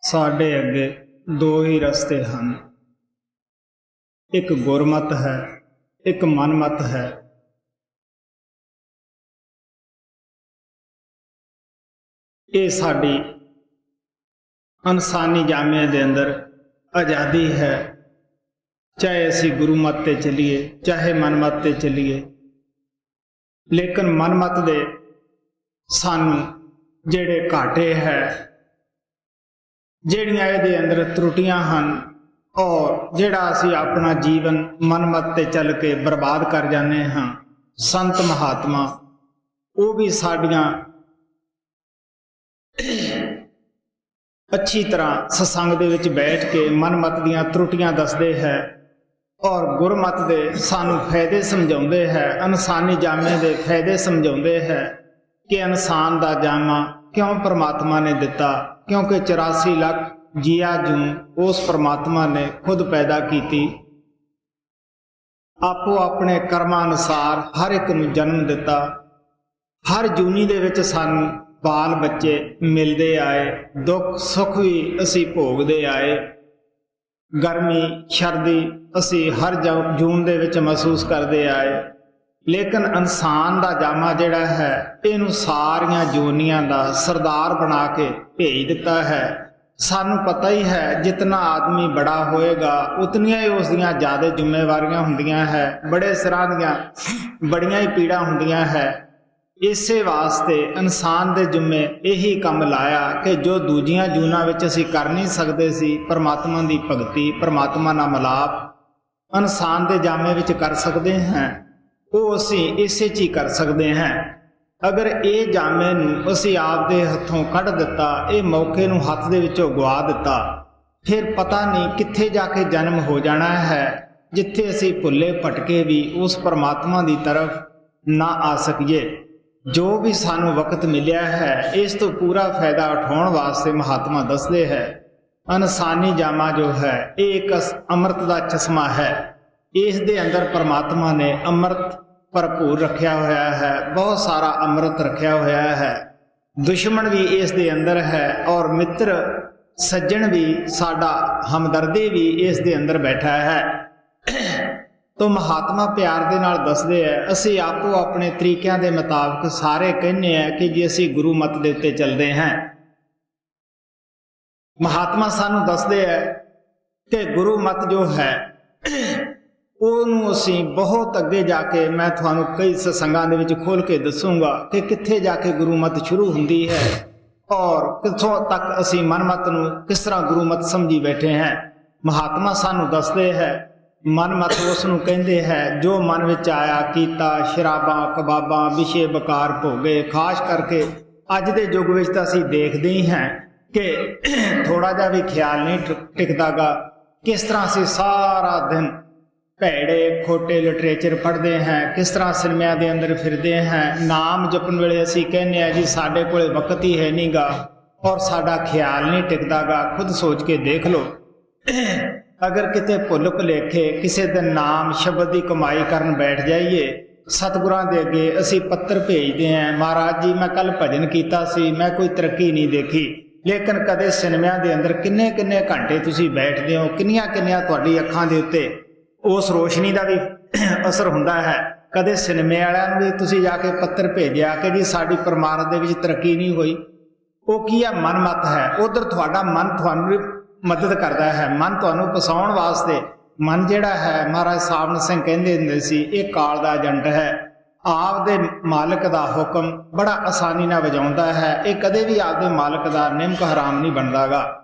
ਸਾਡੇ ਅੱਗੇ ਦੋ ਹੀ ਰਸਤੇ ਹਨ, ਇੱਕ ਗੁਰਮਤ ਹੈ, ਇੱਕ ਮਨਮਤ ਹੈ। ਇਹ ਸਾਡੀ ਇਨਸਾਨੀ ਜਾਮੇ ਦੇ ਅੰਦਰ ਆਜ਼ਾਦੀ ਹੈ, ਚਾਹੇ ਅਸੀਂ ਗੁਰਮਤ ਤੇ ਚੱਲੀਏ ਚਾਹੇ ਮਨਮਤ ਤੇ ਚੱਲੀਏ। ਲੇਕਿਨ ਮਨਮਤ ਦੇ ਸਾਨੂੰ ਜਿਹੜੇ ਘਾਟੇ ਹੈ, ਜਿਹੜੀਆਂ ਇਹਦੇ ਅੰਦਰ ਤਰੁੱਟੀਆਂ ਹਨ, ਔਰ ਜਿਹੜਾ ਅਸੀਂ ਆਪਣਾ ਜੀਵਨ ਮਨਮਤ ਤੇ ਚੱਲ ਕੇ ਬਰਬਾਦ ਕਰ ਜਾਂਦੇ ਹਾਂ, ਸੰਤ ਮਹਾਤਮਾ ਉਹ ਵੀ ਸਾਡੀਆਂ ਅੱਛੀ ਤਰ੍ਹਾਂ ਸਤਸੰਗ ਦੇ ਵਿੱਚ ਬੈਠ ਕੇ ਮਨਮਤ ਦੀਆਂ ਤਰੁੱਟੀਆਂ ਦੱਸਦੇ ਹੈ ਔਰ ਗੁਰਮਤ ਦੇ ਸਾਨੂੰ ਫਾਇਦੇ ਸਮਝਾਉਂਦੇ ਹੈ, ਇਨਸਾਨੀ ਜਾਮੇ ਦੇ ਫਾਇਦੇ ਸਮਝਾਉਂਦੇ ਹੈ ਕਿ ਇਨਸਾਨ ਦਾ ਜਾਮਾ ਕਿਉਂ ਪਰਮਾਤਮਾ ਨੇ ਦਿੱਤਾ, ਕਿਉਂਕਿ 84 ਲੱਖ ਜੀਆ ਜੂ ਉਸ ਪਰਮਾਤਮਾ ਨੇ ਖੁਦ ਪੈਦਾ ਕੀਤੀ। ਆਪੋ ਆਪਣੇ ਕਰਮਾਂ ਅਨੁਸਾਰ ਹਰ ਇੱਕ ਨੂੰ ਜਨਮ ਦਿੱਤਾ। ਹਰ ਜੂਨੀ ਦੇ ਵਿੱਚ ਸਾਨੂੰ ਬਾਲ ਬੱਚੇ ਮਿਲਦੇ ਆਏ, ਦੁੱਖ ਸੁੱਖ ਵੀ ਅਸੀਂ ਭੋਗਦੇ ਆਏ, ਗਰਮੀ ਸਰਦੀ ਅਸੀਂ ਹਰ ਜੂਨ ਦੇ ਵਿੱਚ ਮਹਿਸੂਸ ਕਰਦੇ ਆਏ। ਲੇਕਿਨ ਇਨਸਾਨ ਦਾ ਜਾਮਾ ਜਿਹੜਾ ਹੈ, ਇਹਨੂੰ ਸਾਰੀਆਂ ਜੂਨੀਆਂ ਦਾ ਸਰਦਾਰ ਬਣਾ ਕੇ ਭੇਜ ਦਿੱਤਾ ਹੈ। ਸਾਨੂੰ ਪਤਾ ਹੀ ਹੈ ਜਿਤਨਾ ਆਦਮੀ ਬੜਾ ਹੋਏਗਾ ਉਤਨੀਆਂ ਹੀ ਉਸ ਦੀਆਂ ਜ਼ਿਆਦਾ ਜ਼ਿੰਮੇਵਾਰੀਆਂ ਹੁੰਦੀਆਂ ਹੈ, ਬੜੇ ਸਿਰਾਂ ਦੀਆਂ ਬੜੀਆਂ ਹੀ ਪੀੜਾਂ ਹੁੰਦੀਆਂ ਹੈ। ਇਸੇ ਵਾਸਤੇ ਇਨਸਾਨ ਦੇ ਜ਼ਿੰਮੇ ਇਹੀ ਕੰਮ ਲਾਇਆ ਕਿ ਜੋ ਦੂਜੀਆਂ ਜੂਨਾਂ ਵਿੱਚ ਅਸੀਂ ਕਰ ਨਹੀਂ ਸਕਦੇ ਸੀ, ਪਰਮਾਤਮਾ ਦੀ ਭਗਤੀ, ਪਰਮਾਤਮਾ ਨਾਲ ਮਿਲਾਪ ਇਨਸਾਨ ਦੇ ਜਾਮੇ ਵਿੱਚ ਕਰ ਸਕਦੇ ਹਾਂ, ਉਹ ਅਸੀਂ ਇਸੇ 'ਚ ਹੀ ਕਰ ਸਕਦੇ ਹਾਂ। ਅਗਰ ਇਹ ਜਾਮੇ ਨੂੰ ਅਸੀਂ ਆਪ ਦੇ ਹੱਥੋਂ ਕੱਢ ਦਿੱਤਾ, ਇਹ ਮੌਕੇ ਨੂੰ ਹੱਥ ਦੇ ਵਿੱਚੋਂ ਗਵਾ ਦਿੱਤਾ, ਫਿਰ ਪਤਾ ਨਹੀਂ ਕਿੱਥੇ ਜਾ ਕੇ ਜਨਮ ਹੋ ਜਾਣਾ ਹੈ, ਜਿੱਥੇ ਅਸੀਂ ਭੁੱਲੇ ਭਟਕੇ ਵੀ ਉਸ ਪਰਮਾਤਮਾ ਦੀ ਤਰਫ ਨਾ ਆ ਸਕੀਏ। ਜੋ ਵੀ ਸਾਨੂੰ ਵਕਤ ਮਿਲਿਆ ਹੈ, ਇਸ ਤੋਂ ਪੂਰਾ ਫਾਇਦਾ ਉਠਾਉਣ ਵਾਸਤੇ ਮਹਾਤਮਾ ਦੱਸਦੇ ਹੈ। ਇਨਸਾਨੀ ਜਾਮਾ ਜੋ ਹੈ ਇਹ ਇੱਕ ਅੰਮ੍ਰਿਤ ਦਾ ਚਸ਼ਮਾ ਹੈ। ਇਸ ਦੇ ਅੰਦਰ ਪਰਮਾਤਮਾ ਨੇ ਅੰਮ੍ਰਿਤ ਭਰਪੂਰ ਰੱਖਿਆ ਹੋਇਆ ਹੈ, ਬਹੁਤ ਸਾਰਾ ਅੰਮ੍ਰਿਤ ਰੱਖਿਆ ਹੋਇਆ ਹੈ। ਦੁਸ਼ਮਣ ਵੀ ਇਸ ਦੇ ਅੰਦਰ ਹੈ ਔਰ ਮਿੱਤਰ ਸੱਜਣ ਵੀ, ਸਾਡਾ ਹਮਦਰਦੀ ਵੀ ਇਸ ਦੇ ਅੰਦਰ ਬੈਠਾ ਹੈ। ਤੋ ਮਹਾਤਮਾ ਪਿਆਰ ਦੇ ਨਾਲ ਦੱਸਦੇ ਹੈ, ਅਸੀਂ ਆਪੋ ਆਪਣੇ ਤਰੀਕਿਆਂ ਦੇ ਮੁਤਾਬਕ ਸਾਰੇ ਕਹਿੰਦੇ ਆ ਕਿ ਜੀ ਅਸੀਂ ਗੁਰੂ ਮਤ ਦੇ ਉੱਤੇ ਚੱਲਦੇ ਹਾਂ। ਮਹਾਤਮਾ ਸਾਨੂੰ ਦੱਸਦੇ ਹੈ ਕਿ ਗੁਰੂ ਮਤ ਜੋ ਹੈ ਉਹਨੂੰ ਅਸੀਂ ਬਹੁਤ ਅੱਗੇ ਜਾ ਕੇ, ਮੈਂ ਤੁਹਾਨੂੰ ਕਈ ਸਤਸੰਗਾਂ ਦੇ ਵਿੱਚ ਖੋਲ ਕੇ ਦੱਸੂਗਾ ਕਿ ਕਿੱਥੇ ਜਾ ਕੇ ਗੁਰੂ ਮਤ ਸ਼ੁਰੂ ਹੁੰਦੀ ਹੈ ਔਰ ਕਿੱਥੋਂ ਤੱਕ ਅਸੀਂ ਮਨਮਤ ਨੂੰ ਕਿਸ ਤਰ੍ਹਾਂ ਗੁਰੂ ਮਤ ਸਮਝੀ ਬੈਠੇ ਹਾਂ। ਮਹਾਤਮਾ ਸਾਨੂੰ ਦੱਸਦੇ ਹੈ ਮਨਮਤ ਉਸ ਨੂੰ ਕਹਿੰਦੇ ਹੈ ਜੋ ਮਨ ਵਿੱਚ ਆਇਆ ਕੀਤਾ, ਸ਼ਰਾਬਾਂ ਕਬਾਬਾਂ ਵਿਸ਼ੇ ਬਕਾਰ ਭੋਗੇ। ਖਾਸ ਕਰਕੇ ਅੱਜ ਦੇ ਯੁੱਗ ਵਿੱਚ ਤਾਂ ਅਸੀਂ ਦੇਖਦੇ ਹੀ ਹਾਂ ਕਿ ਥੋੜਾ ਜਿਹਾ ਵੀ ਖਿਆਲ ਨਹੀਂ ਟਿਕਦਾਗਾ, ਕਿਸ ਤਰ੍ਹਾਂ ਅਸੀਂ ਸਾਰਾ ਦਿਨ ਭੈੜੇ ਖੋਟੇ ਲਿਟਰੇਚਰ ਪੜ੍ਹਦੇ ਹਾਂ, ਕਿਸ ਤਰ੍ਹਾਂ ਸਿਨੇਮਿਆਂ ਦੇ ਅੰਦਰ ਫਿਰਦੇ ਹਾਂ। ਨਾਮ ਜਪਣ ਵੇਲੇ ਅਸੀਂ ਕਹਿੰਦੇ ਹਾਂ ਜੀ ਸਾਡੇ ਕੋਲੇ ਵਕਤ ਹੀ ਹੈ ਨਹੀਂਗਾ ਔਰ ਸਾਡਾ ਖਿਆਲ ਨਹੀਂ ਟਿਕਦਾਗਾ। ਖੁਦ ਸੋਚ ਕੇ ਦੇਖ ਲਓ, ਅਗਰ ਕਿਤੇ ਭੁੱਲ ਭੁਲੇਖੇ ਕਿਸੇ ਦਿਨ ਨਾਮ ਸ਼ਬਦ ਦੀ ਕਮਾਈ ਕਰਨ ਬੈਠ ਜਾਈਏ, ਸਤਿਗੁਰਾਂ ਦੇ ਅੱਗੇ ਅਸੀਂ ਪੱਤਰ ਭੇਜਦੇ ਹਾਂ, ਮਹਾਰਾਜ ਜੀ ਮੈਂ ਕੱਲ ਭਜਨ ਕੀਤਾ ਸੀ, ਮੈਂ ਕੋਈ ਤਰੱਕੀ ਨਹੀਂ ਦੇਖੀ। ਲੇਕਿਨ ਕਦੇ ਸਿਨੇਮਿਆਂ ਦੇ ਅੰਦਰ ਕਿੰਨੇ ਕਿੰਨੇ ਘੰਟੇ ਤੁਸੀਂ ਬੈਠਦੇ ਹੋ, ਕਿੰਨੀਆਂ ਕਿੰਨੀਆਂ ਤੁਹਾਡੀ ਅੱਖਾਂ ਦੇ ਉੱਤੇ ਉਸ ਰੋਸ਼ਨੀ ਦਾ ਵੀ ਅਸਰ ਹੁੰਦਾ ਹੈ। ਕਦੇ ਸਿਨੇਮੇ ਵਾਲਿਆਂ ਨੂੰ ਵੀ ਤੁਸੀਂ ਜਾ ਕੇ ਪੱਤਰ ਭੇਜਿਆ ਕਿ ਜੀ ਸਾਡੀ ਪਰਮਾਰਥ ਦੇ ਵਿੱਚ ਤਰੱਕੀ ਨਹੀਂ ਹੋਈ। ਉਹ ਕੀ ਹੈ? ਮਨਮਤ ਹੈ। ਉਧਰ ਤੁਹਾਡਾ ਮਨ ਤੁਹਾਨੂੰ ਮਦਦ ਕਰਦਾ ਹੈ, ਮਨ ਤੁਹਾਨੂੰ ਫਸਾਉਣ ਵਾਸਤੇ। ਮਨ ਜਿਹੜਾ ਹੈ, ਮਹਾਰਾਜ ਸਾਵਣ ਸਿੰਘ ਕਹਿੰਦੇ ਹੁੰਦੇ ਸੀ, ਇਹ ਕਾਲ ਦਾ ਏਜੰਟ ਹੈ। ਆਪ ਦੇ ਮਾਲਕ ਦਾ ਹੁਕਮ ਬੜਾ ਆਸਾਨੀ ਨਾਲ ਵਜਾਉਂਦਾ ਹੈ, ਇਹ ਕਦੇ ਵੀ ਆਪਦੇ ਮਾਲਕ ਦਾ ਨਿਮਕ ਹਰਾਮ ਨਹੀਂ ਬਣਦਾਗਾ।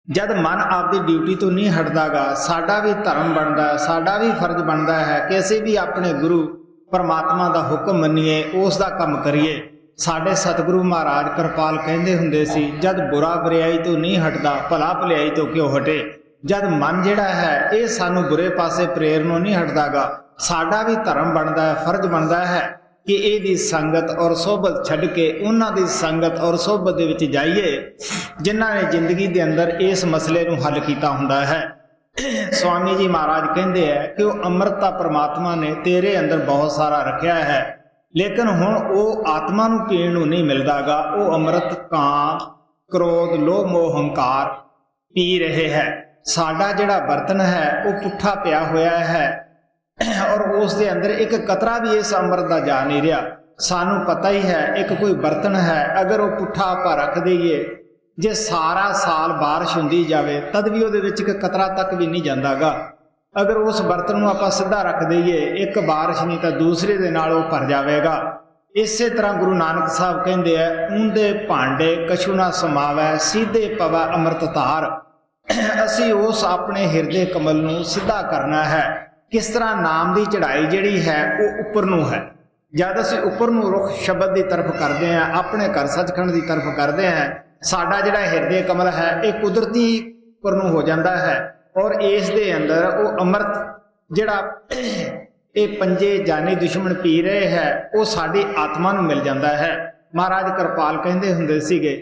ਜਦ ਮਨ ਆਪਦੀ ਡਿਊਟੀ ਤੋਂ ਨਹੀਂ ਹਟਦਾਗਾ, ਸਾਡਾ ਵੀ ਧਰਮ ਬਣਦਾ, ਸਾਡਾ ਵੀ ਫਰਜ਼ ਬਣਦਾ ਹੈ ਕਿ ਅਸੀਂ ਵੀ ਆਪਣੇ ਗੁਰੂ ਪਰਮਾਤਮਾ ਦਾ ਹੁਕਮ ਮੰਨੀਏ, ਉਸ ਦਾ ਕੰਮ ਕਰੀਏ। ਸਾਡੇ ਸਤਿਗੁਰੂ ਮਹਾਰਾਜ ਕਿਰਪਾਲ ਕਹਿੰਦੇ ਹੁੰਦੇ ਸੀ, ਜਦ ਬੁਰਾ ਬੁਰਿਆਈ ਤੋਂ ਨਹੀਂ ਹਟਦਾ, ਭਲਾ ਭਲਾਈ ਤੋਂ ਕਿਉਂ ਹਟੇ। ਜਦ ਮਨ ਜਿਹੜਾ ਹੈ ਇਹ ਸਾਨੂੰ ਬੁਰੇ ਪਾਸੇ ਪ੍ਰੇਰਨੋਂ ਨਹੀਂ ਹਟਦਾਗਾ, ਸਾਡਾ ਵੀ ਧਰਮ ਬਣਦਾ ਹੈ, ਫਰਜ਼ ਬਣਦਾ ਹੈ ਕਿ ਇਹਦੀ ਸੰਗਤ ਔਰ ਸੋਹਬਤ ਛੱਡ ਕੇ ਉਹਨਾਂ ਦੀ ਸੰਗਤ ਔਰ ਸੋਹਬਤ ਦੇ ਵਿੱਚ ਜਾਈਏ ਜਿਨ੍ਹਾਂ ਨੇ ਜ਼ਿੰਦਗੀ ਦੇ ਅੰਦਰ ਇਸ ਮਸਲੇ ਨੂੰ ਹੱਲ ਕੀਤਾ ਹੁੰਦਾ ਹੈ। ਸਵਾਮੀ ਜੀ ਮਹਾਰਾਜ ਕਹਿੰਦੇ ਹੈ ਕਿ ਉਹ ਅੰਮ੍ਰਿਤਾ ਪਰਮਾਤਮਾ ਨੇ ਤੇਰੇ ਅੰਦਰ ਬਹੁਤ ਸਾਰਾ ਰੱਖਿਆ ਹੈ, ਲੇਕਿਨ ਹੁਣ ਉਹ ਆਤਮਾ ਨੂੰ ਪੀਣ ਨੂੰ ਨਹੀਂ ਮਿਲਦਾਗਾ। ਉਹ ਅੰਮ੍ਰਿਤ ਕਾਂ क्रोध, लोभ, मोह, हंकार पी रहे है। साडा जिहड़ा बर्तन है वो पुट्ठा पिया होया है और उस दे अंदर एक कतरा भी इस अमृत दा जा नहीं रहा। सानू पता ही है एक कोई बर्तन है, अगर वो पुट्ठा आपां रख दईए, जे सारा साल बारिश हुंदी जावे तद भी उहदे विच एक कतरा तक भी नहीं जांदागा। अगर उस बर्तन नूं आपां सीधा रख दईए, एक बारिश नहीं तो दूसरे दे नाल वो भर जावेगा। इसे तरह गुरु नानक साहब कहते हैं, ऊंदे भांडे कछु ना समावै, सीधे पवै अमृत धार। असी उस अपने हिरदे कमल नूं सीधा करना है। किस तरह नाम की चढ़ाई जिहड़ी है वो उपर नूं है। जद असी उपर नूं रुख शब्द की तरफ करते हैं, अपने घर सचखंड की तरफ करते हैं, साडा जिहड़ा हिरदे कमल है ये कुदरती उपर नूं हो जाता है और इस दे अंदर वो अमृत जिहड़ा ये पंजे जानी दुश्मन पी रहे है वो साडी आत्मा नूं मिल जाता है। महाराज कृपाल कहंदे हुंदे सीगे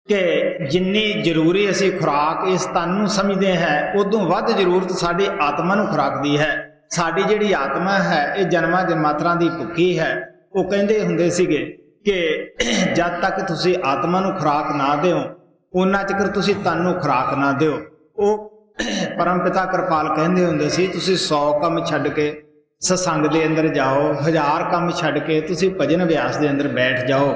कि जिन्नी जरूरी असी खुराक इस तन नूं समझते हैं, उदों वध जरूरत साडी आत्मा नूं खुराक दी है। साडी जिहड़ी आत्मा है ये जन्मां जन्मांतरां दी भुक्खी है। वो कहंदे हुंदे सीगे कि जद तक तुसी आत्मा नूं खुराक ना दिओ, उन्ना चिकर तुसी तन नूं खुराक ना दिओ। वो परम पिता कृपाल कहंदे हुंदे सी, तुसी 100 काम छड्ड के सत्संग दे अंदर जाओ, 1000 काम छड्ड के तुसी भजन अभ्यास दे अंदर बैठ जाओ।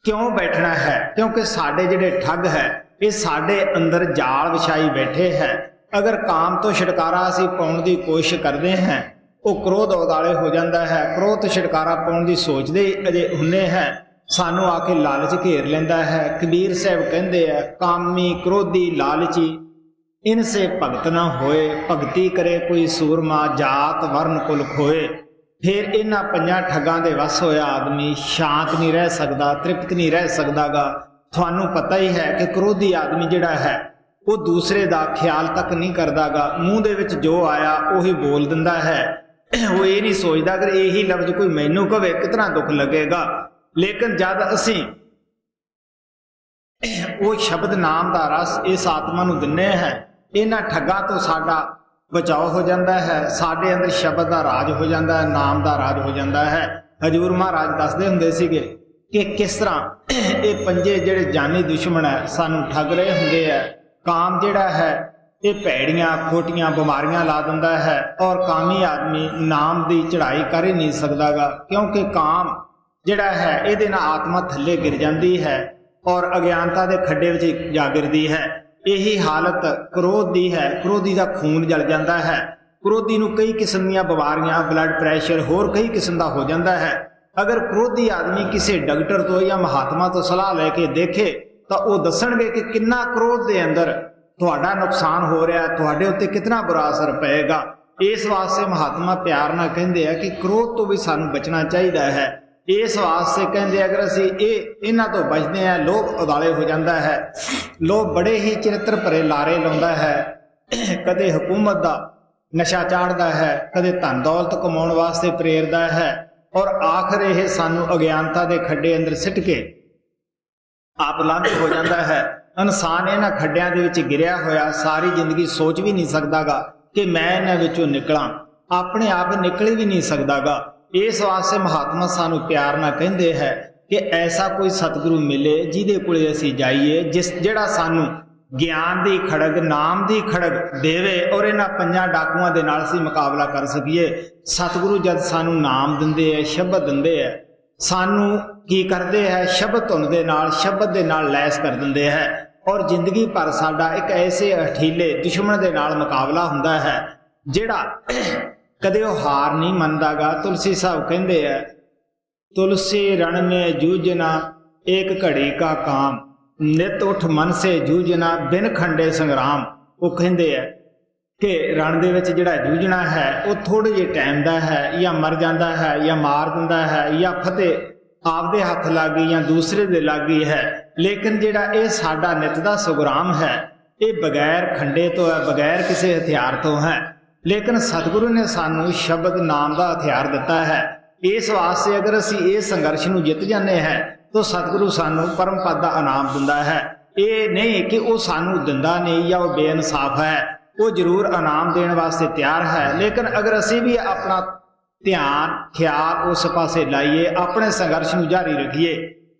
क्यों बैठना है? क्योंकि साडे जिहड़े ठग है ये साडे अंदर जाल विछाई बैठे है। अगर काम तो छुटकारा असी पाउण दी कोशिश करते हैं, वो क्रोध उदाले हो जाता है। क्रोध तो छुटकारा पाउण दी सोचते अजे हुंदे हैं, सानू आके लालच घेर लेंदा है। कबीर साहब कहंदे है, कामी क्रोधी लालची इनसे भगत न होए, भगती करे कोई सूरमा, जात वर्ण कुल खोए। फिर इन्हां पंजां ठगां दे वस होया आदमी शांत नहीं रह सकदा, तृप्त नहीं रह सकदागा। तुहानू पता ही है कि क्रोधी आदमी जिहड़ा है वो दूसरे दा ख्याल तक नहीं करदागा, मूँह दे विच जो आया उही बोल दिंदा है। वो ये नहीं सोचदा अगर यही लफ्ज कोई मैनू कहे कितना दुख लगेगा। लेकिन जद असी वो शब्द नाम दा रस इस आत्मा नूं दिन्ने हैं, इन्हां ठगां तो साडा बचाव हो जाता है। साडे अंदर शब्द का राज हो जाता है, नाम का राज हो जाता है। हजूर महाराज दसदे हुंदे सीगे कि किस तरह ये पंजे जिहड़े जानी दुश्मन है सानू ठग रहे हुंदे है। काम जिहड़ा है ये भैड़ियां खोटियां बीमारियां ला दिंदा है और कामी आदमी नाम की चढ़ाई कर ही नहीं सकदागा, क्योंकि काम जिहड़ा है इहदे नाल आत्मा थल्ले गिर जाती है और अज्ञानता के खड्डे विच जा गिरदी है। यही हालत क्रोध दी है। क्रोधी का खून जल जाता है। क्रोधी नूं कई किस्म दी बीमारियां, ब्लड प्रैशर, होर कई किस्म का हो जाता है। अगर क्रोधी आदमी किसी डॉक्टर तो या महात्मा तो सलाह लैके देखे तो वो दसणगे कि कितना क्रोध के अंदर तुहाडा नुकसान हो रहा, तुहाडे उत्ते कितना बुरा असर पएगा। इस वास्ते महात्मा प्यार नाल कहंदे आ कि क्रोध तो भी सानू बचना चाहिए है। इस वास्ते कहते अगर असी इन्हां तो बचते हैं, लोभ उदाले हो जाता है। लोभ बड़े ही चरित्र भरे लारे लाउंदा है। कदे हुकूमत का नशा चाढ़ता है, कदे धन दौलत कमाउण वास्ते प्रेरदा है और आखिर यह सानू अज्ञानता के खड्डे अंदर सिट के आप लांघ हो जाता है। इंसान इन्हां खड्डियां दे विच गिरिया होया सारी जिंदगी सोच भी नहीं सकदागा कि मैं इन्हां विचों निकलां, अपने आप निकल भी नहीं सकदागा। इस वास्ते महात्मा सानू प्यार ना कहंदे है कि ऐसा कोई सतगुरु मिले जिहदे कोले असी जाइए, जिस जिहड़ा सानू ज्ञान दी खड़ग, नाम दी खड़ग देवे और इन्हां पंजां डाकुआं दे नाल असी मुकाबला कर सकीए। सतगुरु जद सानू नाम दिंदे है, शब्द दिंदे है, सानू की करदे है, शब्द धुन दे नाल, शब्द दे नाल लैस कर दिंदे है और जिंदगी भर साडा एक ऐसे अठीले दुश्मन दे नाल मुकाबला हुंदा है जिहड़ा कदे वो हार नहीं मनदागा। तुलसी साहब कहंदे है, तुलसी रण में जूझना एक घड़ी का काम, नित उठ मन से जूझना बिन खंडे संग्राम। वो कहंदे है कि रण दे विच जिहड़ा जूझना है वो थोड़े जे टाइम दा है, या मर जाता है या मार दिंदा है या फतेह आपदे हथ लग गई या दूसरे दे लग गई है। लेकिन जिहड़ा ये साडा नित दा संग्राम है ये बगैर खंडे तो है, बगैर किसी हथियार तो है। लेकिन सतगुरु ने सानू शब्द नाम का हथियार दिता है। इस वास्ते अगर असी इस संघर्ष नूं जित जाते हैं तो सतगुरु सानू परम पद का इनाम दिंदा है। ये नहीं कि वो सानू दिंदा नहीं या वो बेइनसाफ है, वो जरूर इनाम देने वास्ते तैयार है। लेकिन अगर असी भी अपना ध्यान ख्याल उस पासे लाइए, अपने संघर्ष नूं जारी रखिए,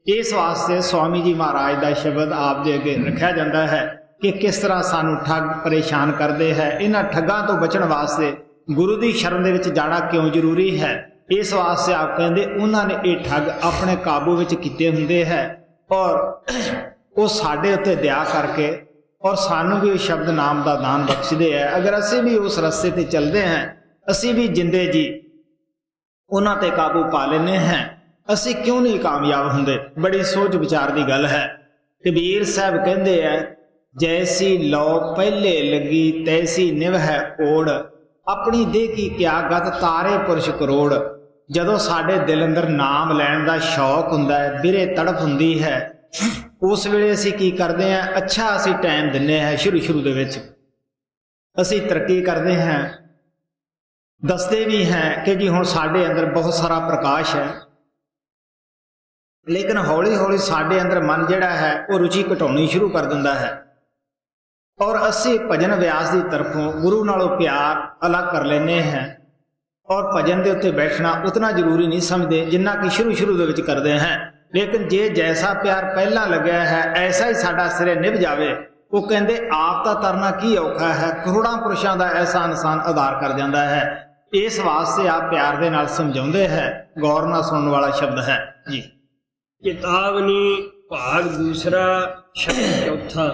इस वास्ते स्वामी जी महाराज का शब्द आप दे अगे रखा जाता है कि किस तरह सानू ठग परेशान करते हैं। इन्हां ठगां तो बचण वास्ते गुरु की शरण दे विच जाना क्यों जरूरी है। इस वास्ते आप कहते उन्होंने ये ठग अपने काबू विच कीते हुंदे है और वो साडे उत्ते दया करके और सानू भी उस शब्द नाम का दान बख्शदे है। अगर असी भी उस रस्ते ते चलते हैं, असी भी जिंदे जी उन्हां ते काबू पा लेने हैं, असी क्यों नहीं कामयाब हुंदे। बड़ी सोच विचार की गल है। कबीर साहब कहते हैं जैसी लौ पहले लगी तैसी निभ है ओड़, अपनी देह की क्या गत तारे पुरुष करोड़। जदों साडे दिल अंदर नाम लैण दा शौक हुंदा है, बिरे तड़प हुंदी है, उस वेले असी की करते हैं, अच्छा असी टाइम दिन्ने हैं। शुरू दे विच असी तरक्की करते हैं, दसते भी हैं कि जी हुण साडे अंदर बहुत सारा प्रकाश है, लेकिन हौली हौली साडे अंदर मन जिहड़ा है वो रुचि घटाउणी शुरू कर दिंदा है और असी भजन व्यास की तरफों गुरु नालों प्यार अलग कर लेने हैं और भजन के उत्ते बैठना उतना जरूरी नहीं समझते जिन्ना कि शुरू दे विच करते हैं। लेकिन जे जैसा प्यार पहला लग्या है ऐसा ही साडा सिरे निभ जावे, वो कहते आप का तरना की औखा है, करोड़ां पुरुषों का ऐसा इंसान आधार कर जाता है। इस वास्ते आप प्यार के नाल समझाउंदे है। गौर नाल सुनने वाला शब्द है जी। चेतावनी भाग दूसरा शब्द चौथा।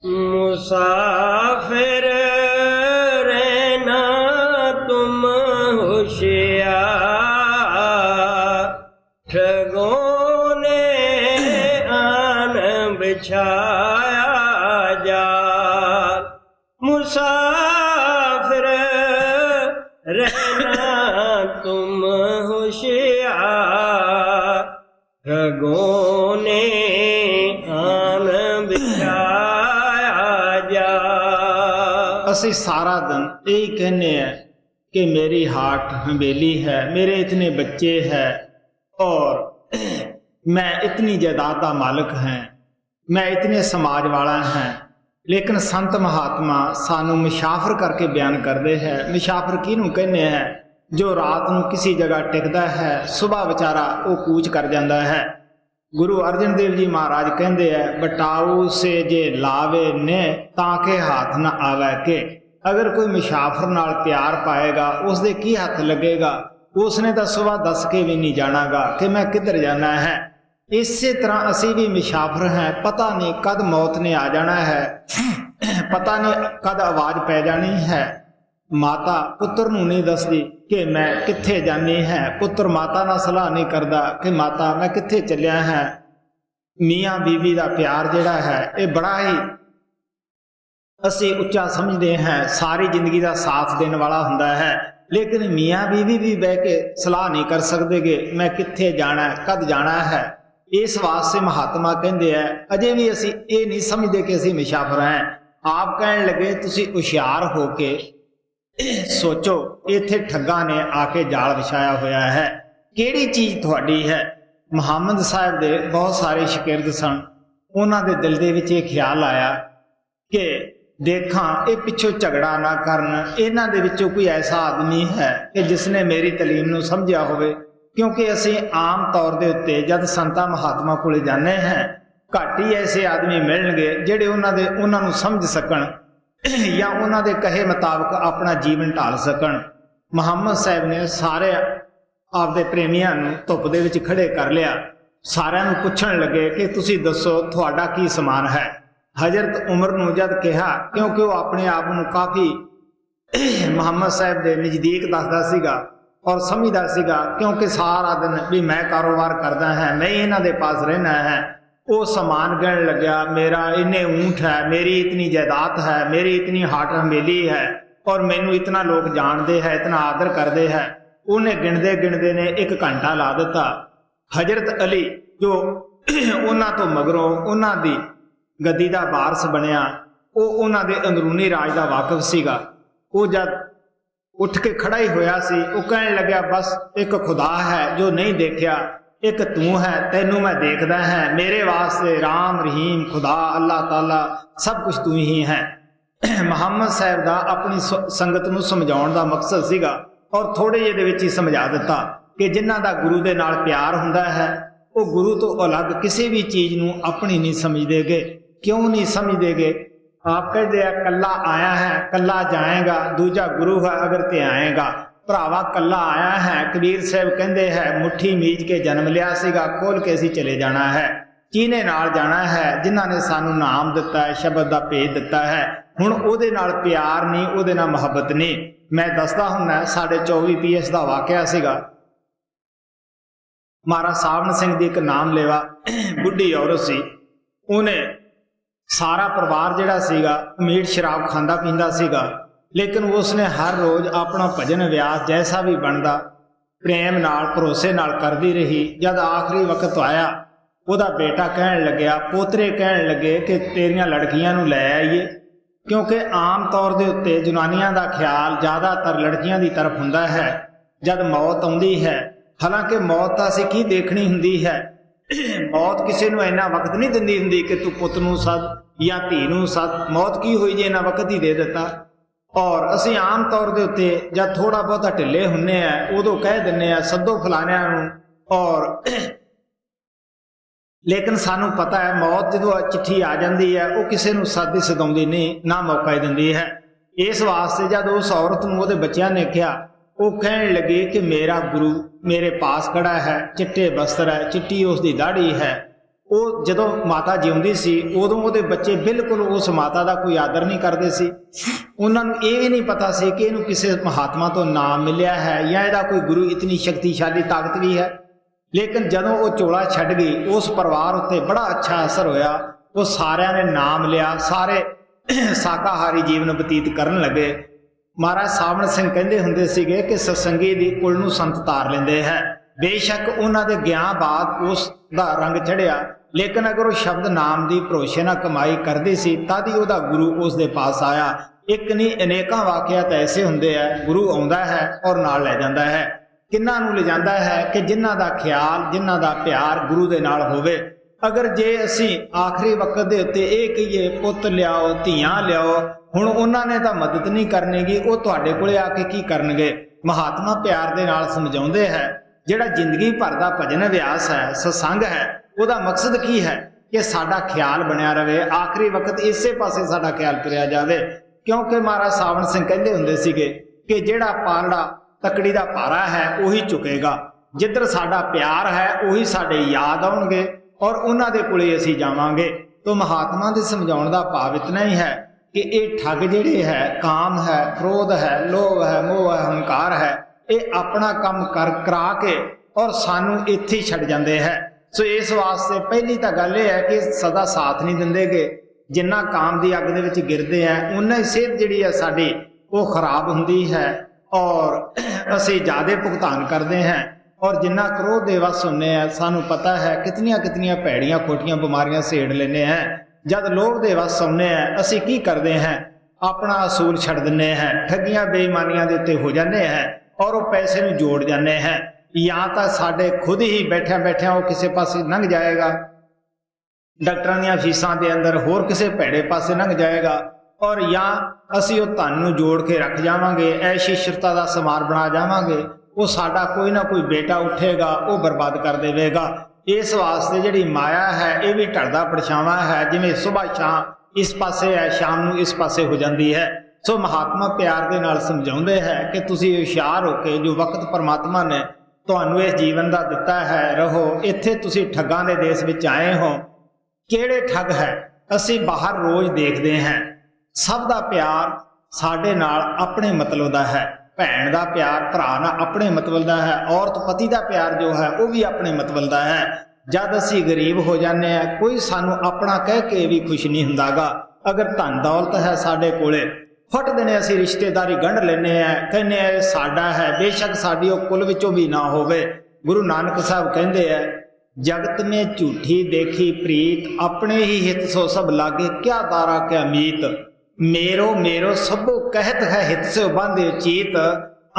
मुसाफिर रहना तुम होशियार, ठगों ने आन बिछाया जाल। मुसाफिर रहना तुम होशियार, ठगों ने आन बिछाया जाल। असी सारा दिन यही कहने हैं कि मेरी हाट हवेली है, मेरे इतने बच्चे हैं और मैं इतनी जायदाद का मालिक हैं, मैं इतने समाज वाला हैं। लेकिन संत महात्मा सानू मुसाफिर करके बयान करते हैं। मुसाफिर किहनूं कहने हैं? जो रात नूं किसी जगह टिकता है, सुबह बेचारा वो कूच कर जाता है। गुरु अर्जन देव जी महाराज कहते हैं बटाऊ से जे लावे ने ताके हाथ न आवे के। अगर कोई मुसाफिर नाल प्यार पाएगा उसदे की हथ लगेगा, उसने तो सुबह दस के भी नहीं जानागा कि मैं किधर जाना है। इसी तरह असी भी मुसाफिर हैं, पता नहीं कद मौत ने आ जाना है, पता नहीं कद आवाज पै जानी है। माता पुत्र नूं नहीं दसदी कि मैं कित्थे जानी है, पुत्र माता नाल सलाह नहीं करदा कि माता मैं कित्थे चलिया है। मियाँ बीवी का प्यार जिहड़ा है ये बड़ा ही असी उच्चा समझते हैं, सारी जिंदगी का साथ देने वाला हुंदा है। लेकिन मियाँ बीवी भी बह के सलाह नहीं कर सकते कि मैं कित्थे जाना है, कद जाना है। इस वास्ते महात्मा कहते हैं अजे भी असी ये नहीं समझते कि असी मुसाफिर हैं। आप कहने लगे तुसी हुशियार हो के सोचो, इत्थे ठग्गां ने आके जाल विछाया होया है, किहड़ी चीज तुहाडी है। मुहम्मद साहब दे बहुत सारे शागिर्द सन, उन्हां दे दिल दे विच ये ख्याल आया कि देखा ये पिछों झगड़ा ना करन, इन्हां दे विचों कोई ऐसा आदमी है कि जिसने मेरी तलीम नूं समझिया होवे। क्योंकि असी आम तौर के उत्ते जब संता महात्मा कोले जाने हैं, घट ही ऐसे आदमी मिलणगे जिहड़े उन्हां नूं समझ सकण या उन्हां दे कहे मुताबिक अपना जीवन ढाल सकण। मुहम्मद साहब ने सारे आपदे प्रेमियां नूं धुप दे विच खड़े कर लिया, सारिਆਂ नूं पुछण लगे कि तुसीं दसो तुहाडा की समान है। हजरत उमर नूं जद कहा, क्योंकि वो अपने आप नूं काफ़ी मुहम्मद साहब के नज़दीक दसदा सीगा और समझदा सीगा, क्योंकि सारा दिन भी मैं कारोबार करदा है, मैं ही इन्हां दे पास रहना है। वो समान गिण लग्या, मेरा इन्ने ऊँट है, मेरी इतनी जायदाद है, मेरी इतनी हाट हवेली है और मैनू इतना लोग जानते हैं, इतना आदर करते हैं। उन्हें गिणदे गिणदे ने 1 घंटा ला दिता। हजरत अली जो उन्हां तो मगरों उन्हां दी गद्दी दा वारस बनिया, वो उन्हां दे अंदरूनी राज दा वाकिफ सीगा। वो जब उठ के खड़ा ही होया सी, वो कहने लग्या बस एक खुदा है जो नहीं देखा, एक तू है, तैनू मैं देखदा है। मेरे वास्ते राम रहीम खुदा अल्लाह ताला सब कुछ तू ही है। मुहम्मद साहब का अपनी संगत नूं समझाउण दा मकसद सीगा और थोड़े ਜਿਹੇ ਦੇ ਵਿੱਚ ही समझा दिता कि जिन्हां दा गुरु दे नाल प्यार हुंदा है ਉਹ ਗੁਰੂ ਤੋਂ ਅਲੱਗ ਕਿਸੇ ਵੀ ਚੀਜ਼ ਨੂੰ ਆਪਣੀ ਨਹੀਂ ਸਮਝਦੇਗੇ। ਕਿਉਂ ਨਹੀਂ ਸਮਝਦੇਗੇ? ਆਪ ਕਹਿੰਦੇ ਆ ਕੱਲਾ ਆਇਆ ਹੈ ਕੱਲਾ ਜਾਏਗਾ, ਦੂਜਾ ਗੁਰੂ ਹੈ ਅਗਰ ਤੇ ਆਏਗਾ। ਭਰਾਵਾ ਕੱਲਾ ਆਇਆ ਹੈ, ਕਬੀਰ ਸਾਹਿਬ ਕਹਿੰਦੇ ਹੈ ਮੁੱਠੀ ਮੀਚ ਕੇ ਜਨਮ ਲਿਆ ਸੀਗਾ, ਖੋਲ ਕੇ ਅਸੀਂ ਚਲੇ ਜਾਣਾ ਹੈ। ਕਿਹਨੇ ਨਾਲ ਜਾਣਾ ਹੈ? ਜਿਨ੍ਹਾਂ ਨੇ ਸਾਨੂੰ ਨਾਮ ਦਿੱਤਾ ਹੈ, ਸ਼ਬਦ ਦਾ ਭੇਦ ਦਿੱਤਾ ਹੈ। ਹੁਣ ਉਹਦੇ ਨਾਲ ਪਿਆਰ ਨਹੀਂ, ਉਹਦੇ ਨਾਲ ਮੁਹੱਬਤ ਨਹੀਂ। ਮੈਂ ਦੱਸਦਾ ਹੁੰਦਾ ਸਾਡੇ 24 PS ਦਾ ਵਾਕਿਆ ਸੀਗਾ। ਮਹਾਰਾਜ ਸਾਵਣ ਸਿੰਘ ਦੀ ਇੱਕ ਨਾਮ ਲੈਵਾ ਬੁੱਢੀ ਔਰਤ ਸੀ। ਉਹਨੇ ਸਾਰਾ ਪਰਿਵਾਰ ਜਿਹੜਾ ਸੀਗਾ ਮੀਟ ਸ਼ਰਾਬ ਖਾਂਦਾ ਪੀਂਦਾ ਸੀਗਾ, ਲੇਕਿਨ ਉਸਨੇ ਹਰ ਰੋਜ਼ ਆਪਣਾ ਭਜਨ ਵਿਆਸ ਜੈਸਾ ਵੀ ਬਣਦਾ ਪ੍ਰੇਮ ਨਾਲ ਭਰੋਸੇ ਨਾਲ ਕਰਦੀ ਰਹੀ। ਜਦ ਆਖਰੀ ਵਕਤ ਆਇਆ, ਉਹਦਾ ਬੇਟਾ ਕਹਿਣ ਲੱਗਿਆ, ਪੋਤਰੇ ਕਹਿਣ ਲੱਗੇ ਕਿ ਤੇਰੀਆਂ ਲੜਕੀਆਂ ਨੂੰ ਲੈ ਆਈਏ, ਕਿਉਂਕਿ ਆਮ ਤੌਰ ਦੇ ਉੱਤੇ ਜਨਾਨੀਆਂ ਦਾ ਖਿਆਲ ਜ਼ਿਆਦਾਤਰ ਲੜਕੀਆਂ ਦੀ ਤਰਫ ਹੁੰਦਾ ਹੈ ਜਦ ਮੌਤ ਆਉਂਦੀ ਹੈ। ਹਾਲਾਂਕਿ ਮੌਤ ਤਾਂ ਅਸੀਂ ਕੀ ਦੇਖਣੀ ਹੁੰਦੀ ਹੈ, ਮੌਤ ਕਿਸੇ ਨੂੰ ਇੰਨਾ ਵਕਤ ਨਹੀਂ ਦਿੰਦੀ ਹੁੰਦੀ ਕਿ ਤੂੰ ਪੁੱਤ ਨੂੰ ਸੱਦ ਜਾਂ ਧੀ ਨੂੰ ਸੱਦ। ਮੌਤ ਕੀ ਹੋਈ ਜੇ ਇੰਨਾ ਵਕਤ ਹੀ ਦੇ ਦਿੱਤਾ। ਔਰ ਅਸੀਂ ਆਮ ਤੌਰ ਦੇ ਉੱਤੇ ਜਦ ਥੋੜਾ ਬਹੁਤਾ ਢਿੱਲੇ ਹੁੰਨੇ ਆ ਉਦੋਂ ਕਹਿ ਦਿੰਨੇ ਆ ਸੱਦੋ ਫਲਾਣਿਆਂ ਨੂੰ। ਔਰ ਲੇਕਿਨ ਸਾਨੂੰ ਪਤਾ ਹੈ ਮੌਤ ਜਦੋਂ ਚਿੱਠੀ ਆ ਜਾਂਦੀ ਹੈ ਉਹ ਕਿਸੇ ਨੂੰ ਸਾਦੀ ਸਦਾਉਂਦੀ ਨਹੀਂ, ਨਾ ਮੌਕਾ ਹੀ ਦਿੰਦੀ ਹੈ। ਇਸ ਵਾਸਤੇ ਜਦ ਉਸ ਔਰਤ ਨੂੰ ਉਹਦੇ ਬੱਚਿਆਂ ਨੇ ਕਿਹਾ, ਉਹ ਕਹਿਣ ਲੱਗੇ ਕਿ ਮੇਰਾ ਗੁਰੂ ਮੇਰੇ ਪਾਸ ਖੜਾ ਹੈ, ਚਿੱਟੇ ਬਸਤਰ ਹੈ, ਚਿੱਟੀ ਉਸ ਦੀ ਦਾੜੀ ਹੈ। ਉਹ ਜਦੋਂ ਮਾਤਾ ਜਿਉਂਦੀ ਸੀ ਉਦੋਂ ਉਹਦੇ ਬੱਚੇ ਬਿਲਕੁਲ ਉਸ ਮਾਤਾ ਦਾ ਕੋਈ ਆਦਰ ਨਹੀਂ ਕਰਦੇ ਸੀ। ਉਹਨਾਂ ਨੂੰ ਇਹ ਵੀ ਨਹੀਂ ਪਤਾ ਸੀ ਕਿ ਇਹਨੂੰ ਕਿਸੇ ਮਹਾਤਮਾ ਤੋਂ ਨਾਮ ਮਿਲਿਆ ਹੈ ਜਾਂ ਇਹਦਾ ਕੋਈ ਗੁਰੂ ਇਤਨੀ ਸ਼ਕਤੀਸ਼ਾਲੀ ਤਾਕਤ ਵੀ ਹੈ। ਲੇਕਿਨ ਜਦੋਂ ਉਹ ਚੋਲਾ ਛੱਡ ਗਈ ਉਸ ਪਰਿਵਾਰ ਉੱਤੇ ਬੜਾ ਅੱਛਾ ਅਸਰ ਹੋਇਆ। ਉਹ ਸਾਰਿਆਂ ਨੇ ਨਾਮ ਲਿਆ, ਸਾਰੇ ਸ਼ਾਕਾਹਾਰੀ ਜੀਵਨ ਬਤੀਤ ਕਰਨ ਲੱਗੇ। ਮਹਾਰਾਜ ਸਾਵਣ ਸਿੰਘ ਕਹਿੰਦੇ ਹੁੰਦੇ ਸੀਗੇ ਕਿ ਸਤਸੰਗੀ ਦੀ ਕੁਲ ਨੂੰ ਸੰਤ ਤਾਰ ਲੈਂਦੇ ਹੈ। ਬੇਸ਼ੱਕ ਉਹਨਾਂ ਦੇ ਗਿਆਨ ਬਾਅਦ ਉਸ ਦਾ ਰੰਗ ਚੜਿਆ, ਲੇਕਿਨ ਅਗਰ ਉਹ ਸ਼ਬਦ ਨਾਮ ਦੀ ਭਰੋਸੇ ਨਾਲ ਕਮਾਈ ਕਰਦੀ ਸੀ ਤਦ ਹੀ ਉਹਦਾ ਗੁਰੂ ਉਸ ਦੇ ਪਾਸ ਆਇਆ। ਇੱਕ ਨਹੀਂ ਅਨੇਕਾਂ ਵਾਕਿਆਤ ਐਸੇ ਹੁੰਦੇ ਆ, ਗੁਰੂ ਆਉਂਦਾ ਹੈ ਔਰ ਨਾਲ ਲੈ ਜਾਂਦਾ ਹੈ। ਕਿੰਨਾਂ ਨੂੰ ਲਿਜਾਂਦਾ ਹੈ ਕਿ ਜਿਨ੍ਹਾਂ ਦਾ ਖਿਆਲ, ਜਿਨ੍ਹਾਂ ਦਾ ਪਿਆਰ ਗੁਰੂ ਦੇ ਨਾਲ ਹੋਵੇ। ਅਗਰ ਜੇ ਅਸੀਂ ਆਖਰੀ ਵਕਤ ਦੇ ਉੱਤੇ ਇਹ ਕਹੀਏ ਪੁੱਤ ਲਿਆਓ, ਧੀਆਂ ਲਿਆਓ, ਹੁਣ ਉਹਨਾਂ ਨੇ ਤਾਂ ਮਦਦ ਨਹੀਂ ਕਰਨੀਗੀ, ਉਹ ਤੁਹਾਡੇ ਕੋਲੇ ਆ ਕੇ ਕੀ ਕਰਨਗੇ? ਮਹਾਤਮਾ ਪਿਆਰ ਦੇ ਨਾਲ ਸਮਝਾਉਂਦੇ ਹੈ ਜਿਹੜਾ ਜ਼ਿੰਦਗੀ ਭਰ ਦਾ ਭਜਨ ਵਿਆਸ ਹੈ, ਸਤਸੰਗ ਹੈ, ਉਹਦਾ ਮਕਸਦ ਕੀ ਹੈ ਕਿ ਸਾਡਾ ਖਿਆਲ ਬਣਿਆ ਰਵੇ, ਆਖਰੀ ਵਕਤ ਇਸੇ ਪਾਸੇ ਸਾਡਾ ਖਿਆਲ ਤੁਰਿਆ ਜਾਵੇ। ਕਿਉਂਕਿ ਮਹਾਰਾਜ ਸਾਵਣ ਸਿੰਘ ਕਹਿੰਦੇ ਹੁੰਦੇ ਸੀਗੇ ਕਿ ਜਿਹੜਾ ਪਾਲੜਾ ਤਕੜੀ ਦਾ ਭਾਰਾ ਹੈ ਉਹੀ ਝੁਕੇਗਾ, ਜਿੱਧਰ ਸਾਡਾ ਪਿਆਰ ਹੈ ਉਹੀ ਸਾਡੇ ਯਾਦ ਆਉਣਗੇ ਔਰ ਉਹਨਾਂ ਦੇ ਕੋਲੇ ਅਸੀਂ ਜਾਵਾਂਗੇ। ਤੋਂ ਮਹਾਤਮਾ ਦੇ ਸਮਝਾਉਣ ਦਾ ਭਾਵ ਇਤਨਾ ਹੀ ਹੈ ਕਿ ਇਹ ਠੱਗ ਜਿਹੜੇ ਹੈ, ਕਾਮ ਹੈ, ਕ੍ਰੋਧ ਹੈ, ਲੋਭ ਹੈ, ਮੋਹ ਹੈ, ਹੰਕਾਰ ਹੈ, ਇਹ ਆਪਣਾ ਕੰਮ ਕਰਾ ਕੇ ਔਰ ਸਾਨੂੰ ਇੱਥੇ ਹੀ ਛੱਡ ਜਾਂਦੇ ਹੈ। ਸੋ ਇਸ ਵਾਸਤੇ ਪਹਿਲੀ ਤਾਂ ਗੱਲ ਇਹ ਹੈ ਕਿ ਸਦਾ ਸਾਥ ਨਹੀਂ ਦਿੰਦੇਗੇ। ਜਿੰਨਾ ਕਾਮ ਦੀ ਅੱਗ ਦੇ ਵਿੱਚ ਗਿਰਦੇ ਆ ਉਨਾ ਹੀ ਸਿਹਤ ਜਿਹੜੀ ਹੈ ਸਾਡੀ ਉਹ ਖਰਾਬ ਹੁੰਦੀ ਹੈ ਔਰ ਅਸੀਂ ਜ਼ਿਆਦਾ ਭੁਗਤਾਨ ਕਰਦੇ ਹਾਂ। ਔਰ ਜਿੰਨਾ ਕ੍ਰੋਧ ਦੇ ਵਸ ਹੁੰਨੇ ਆ ਸਾਨੂੰ ਪਤਾ ਹੈ ਕਿਤਨੀਆਂ ਕਿਤਨੀਆਂ ਭੈੜੀਆਂ ਖੋਟੀਆਂ ਬਿਮਾਰੀਆਂ ਸੇੜ ਲੈਂਦੇ ਹਾਂ। ਜਦ ਲੋਭ ਦੇ ਵਸ ਹੁੰਨੇ ਆ ਅਸੀਂ ਕੀ ਕਰਦੇ ਹਾਂ? ਆਪਣਾ ਅਸੂਲ ਛੱਡ ਦਿੰਦੇ ਹਾਂ, ਠੱਗੀਆਂ ਬੇਈਮਾਨੀਆਂ ਦੇ ਉੱਤੇ ਹੋ ਜਾਂਦੇ ਹਾਂ ਔਰ ਉਹ ਪੈਸੇ ਨੂੰ ਜੋੜ ਜਾਂਦੇ ਹਾਂ। ਜਾਂ ਤਾਂ ਸਾਡੇ ਖੁਦ ਹੀ ਬੈਠਿਆਂ ਬੈਠਿਆਂ ਉਹ ਕਿਸੇ ਪਾਸੇ ਲੰਘ ਜਾਏਗਾ, ਡਾਕਟਰਾਂ ਦੀਆਂ ਫੀਸਾਂ ਦੇ ਅੰਦਰ ਹੋਰ ਕਿਸੇ ਭੈੜੇ ਪਾਸੇ ਲੰਘ ਜਾਏਗਾ, ਔਰ ਜਾਂ ਅਸੀਂ ਉਹ ਧਨ ਨੂੰ ਜੋੜ ਕੇ ਰੱਖ ਜਾਵਾਂਗੇ, ਐਸ਼ੀ ਸ਼ਿਰਤਾ ਦਾ ਸਮਾਨ ਬਣਾ ਜਾਵਾਂਗੇ, ਉਹ ਸਾਡਾ ਕੋਈ ਨਾ ਕੋਈ ਬੇਟਾ ਉੱਠੇਗਾ ਉਹ ਬਰਬਾਦ ਕਰ ਦੇਵੇਗਾ। ਇਸ ਵਾਸਤੇ ਜਿਹੜੀ ਮਾਇਆ ਹੈ ਇਹ ਵੀ ਢਲਦਾ ਪਰਛਾਵਾਂ ਹੈ, ਜਿਵੇਂ ਸੁਬਾਹ ਸ਼ਾਮ ਇਸ ਪਾਸੇ ਹੈ, ਸ਼ਾਮ ਨੂੰ ਇਸ ਪਾਸੇ ਹੋ ਜਾਂਦੀ ਹੈ। ਸੋ ਮਹਾਤਮਾ ਪਿਆਰ ਦੇ ਨਾਲ ਸਮਝਾਉਂਦੇ ਹੈ ਕਿ ਤੁਸੀਂ ਹੁਸ਼ਿਆਰ ਹੋ ਕੇ ਜੋ ਵਕਤ ਪਰਮਾਤਮਾ ਨੇ ਤੁਹਾਨੂੰ ਇਸ ਜੀਵਨ ਦਾ ਦਿੱਤਾ ਹੈ ਰਹੋ। ਇੱਥੇ ਤੁਸੀਂ ਠੱਗਾਂ ਦੇ ਦੇਸ਼ ਵਿੱਚ ਆਏ ਹੋ। ਕਿਹੜੇ ਠੱਗ ਹੈ? ਅਸੀਂ ਬਾਹਰ ਰੋਜ਼ ਦੇਖਦੇ ਹਾਂ, ਸਭ ਦਾ ਪਿਆਰ ਸਾਡੇ ਨਾਲ ਆਪਣੇ ਮਤਲਬ ਦਾ ਹੈ। ਭੈਣ ਦਾ ਪਿਆਰ ਭਰਾ ਨਾਲ ਆਪਣੇ ਮਤਲਬ ਦਾ ਹੈ, ਔਰਤ ਪਤੀ ਦਾ ਪਿਆਰ ਜੋ ਹੈ ਉਹ ਵੀ ਆਪਣੇ ਮਤਲਬ ਦਾ ਹੈ। ਜਦ ਅਸੀਂ ਗਰੀਬ ਹੋ ਜਾਂਦੇ ਹਾਂ ਕੋਈ ਸਾਨੂੰ ਆਪਣਾ ਕਹਿ ਕੇ ਵੀ ਖੁਸ਼ ਨਹੀਂ ਹੁੰਦਾਗਾ। ਅਗਰ ਧਨ ਦੌਲਤ ਹੈ ਸਾਡੇ ਕੋਲੇ ਫਟ ਦੇਣੇ ਅਸੀਂ ਰਿਸ਼ਤੇਦਾਰੀ ਗੰਢ ਲੈਂਦੇ ਆ, ਕਹਿੰਦੇ ਆ ਸਾਡਾ ਹੈ, ਬੇਸ਼ੱਕ ਸਾਡੀ ਉਹ ਕੁਲ ਵਿੱਚੋਂ ਵੀ ਨਾ ਹੋਵੇ। ਗੁਰੂ ਨਾਨਕ ਸਾਹਿਬ ਕਹਿੰਦੇ ਆ ਜਗਤ ਨੇ ਝੂਠੀ ਦੇਖੀ ਪ੍ਰੀਤ, ਆਪਣੇ ਹੀ ਹਿਤ ਸੋ ਸਭ ਲਾਗੇ, ਕਿਆ ਦਾਰਾ ਕਿਆ ਮੀਤ, ਮੇਰੋ ਮੇਰੋ ਸਭੋ ਕਹਿਤ ਹੈ ਹਿਤ ਸੋ ਬਾਂਧੇ ਚੀਤ,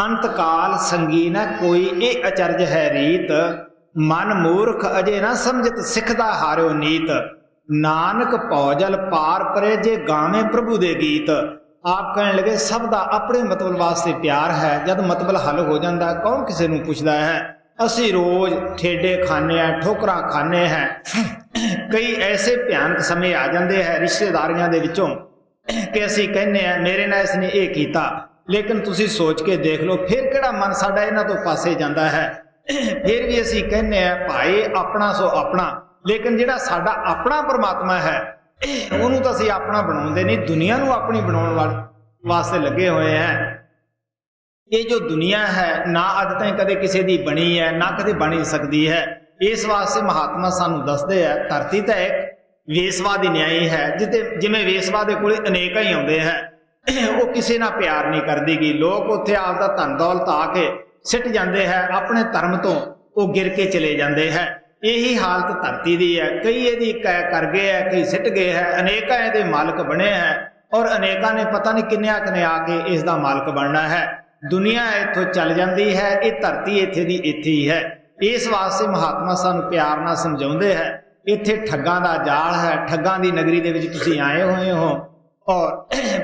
ਅੰਤ ਕਾਲ ਸੰਗੀ ਨਾ ਕੋਈ ਇਹ ਅਚਰਜ ਹੈ ਰੀਤ, ਮਨ ਮੂਰਖ ਅਜੇ ਨਾ ਸਮਝਤ ਸਿੱਖਦਾ ਹਾਰਿਓ ਨੀਤ, ਨਾਨਕ ਭੌਜਲ ਪਾਰ ਪਰੇ ਜੇ ਗਾਵੇਂ ਪ੍ਰਭੂ ਦੇ ਗੀਤ। ਆਪ ਕਹਿਣ ਲਗੇ ਸਭ ਦਾ ਆਪਣੇ ਮਤਲਬ ਵਾਸਤੇ ਪਿਆਰ ਹੈ। ਜਦ ਮਤਲਬ ਹੱਲ ਹੋ ਜਾਂਦਾ ਕੌਣ ਕਿਸੇ ਨੂੰ ਪੁੱਛਦਾ ਹੈ? ਅਸੀਂ ਰੋਜ਼ ਠੇਡੇ ਖਾਂਦੇ ਹਾਂ, ਠੋਕਰਾਂ ਖਾਂਦੇ ਹਾਂ। ਕਈ ਐਸੇ ਭਿਆਨਕ ਸਮੇਂ ਆ ਜਾਂਦੇ ਹੈ ਰਿਸ਼ਤੇਦਾਰੀਆਂ ਦੇ ਵਿੱਚੋਂ ਕਿ ਅਸੀਂ ਕਹਿੰਦੇ ਹਾਂ ਮੇਰੇ ਨਾਲ ਇਸਨੇ ਇਹ ਕੀਤਾ, ਲੇਕਿਨ ਤੁਸੀਂ ਸੋਚ ਕੇ ਦੇਖ ਲਓ ਫਿਰ ਕਿਹੜਾ ਮਨ ਸਾਡਾ ਇਹਨਾਂ ਤੋਂ ਪਾਸੇ ਜਾਂਦਾ ਹੈ। ਫਿਰ ਵੀ ਅਸੀਂ ਕਹਿੰਦੇ ਹਾਂ ਭਾਈ ਆਪਣਾ ਸੋ ਆਪਣਾ, ਲੇਕਿਨ ਜਿਹੜਾ ਸਾਡਾ ਆਪਣਾ ਪਰਮਾਤਮਾ ਹੈ ਉਹਨੂੰ ਤਾਂ ਅਸੀਂ ਆਪਣਾ ਬਣਾਉਂਦੇ ਨਹੀਂ, ਦੁਨੀਆ ਨੂੰ ਆਪਣੀ ਬਣਾਉਣ ਵਾਸਤੇ ਲੱਗੇ ਹੋਏ ਹੈ। ਇਹ ਜੋ ਦੁਨੀਆ ਹੈ ਨਾ ਅੱਜ ਤਾਈਂ ਕਦੇ ਕਿਸੇ ਦੀ ਬਣੀ ਹੈ, ਨਾ ਕਦੇ ਬਣ ਹੀ ਸਕਦੀ ਹੈ। ਇਸ ਵਾਸਤੇ ਮਹਾਤਮਾ ਸਾਨੂੰ ਦੱਸਦੇ ਆ ਧਰਤੀ ਤਾਂ ਇੱਕ ਵੇਸਵਾ ਦੀ ਨਿਆਈ ਹੈ, ਜਿਵੇਂ ਵੇਸਵਾ ਦੇ ਕੋਲੇ ਅਨੇਕਾਂ ਹੀ ਆਉਂਦੇ ਹੈ, ਉਹ ਕਿਸੇ ਨਾਲ ਪਿਆਰ ਨਹੀਂ ਕਰਦੀਗੀ। ਲੋਕ ਉੱਥੇ ਆਪਦਾ ਧਨ ਦੌਲਤ ਆ ਕੇ ਸਿੱਟ ਜਾਂਦੇ ਹੈ, ਆਪਣੇ ਧਰਮ ਤੋਂ ਉਹ ਗਿਰ ਕੇ ਚਲੇ ਜਾਂਦੇ ਹੈ। ਇਹੀ ਹਾਲਤ ਧਰਤੀ ਦੀ ਹੈ। ਕਈ ਇਹਦੀ ਕੈ ਕਰ ਗਏ ਹੈ, ਕਈ ਸਿੱਟ ਗਏ ਹੈ, ਅਨੇਕਾਂ ਇਹਦੇ ਮਾਲਕ ਬਣੇ ਹੈ, ਔਰ ਅਨੇਕਾਂ ਨੇ ਪਤਾ ਨਹੀਂ ਕਿੰਨਿਆਂ ਕਨੇ ਆ ਕੇ ਇਸ ਦਾ ਮਾਲਕ ਬਣਨਾ ਹੈ। ਦੁਨੀਆ ਇੱਥੋਂ ਚੱਲ ਜਾਂਦੀ ਹੈ, ਇਹ ਧਰਤੀ ਇੱਥੇ ਦੀ ਇੱਥੇ ਹੀ ਹੈ। ਇਸ ਵਾਸਤੇ ਮਹਾਤਮਾ ਸਾਨੂੰ ਪਿਆਰ ਨਾਲ ਸਮਝਾਉਂਦੇ ਹੈ ਇੱਥੇ ਠੱਗਾਂ ਦਾ ਜਾਲ ਹੈ, ਠੱਗਾਂ ਦੀ ਨਗਰੀ ਦੇ ਵਿੱਚ ਤੁਸੀਂ ਆਏ ਹੋਏ ਹੋ। ਔਰ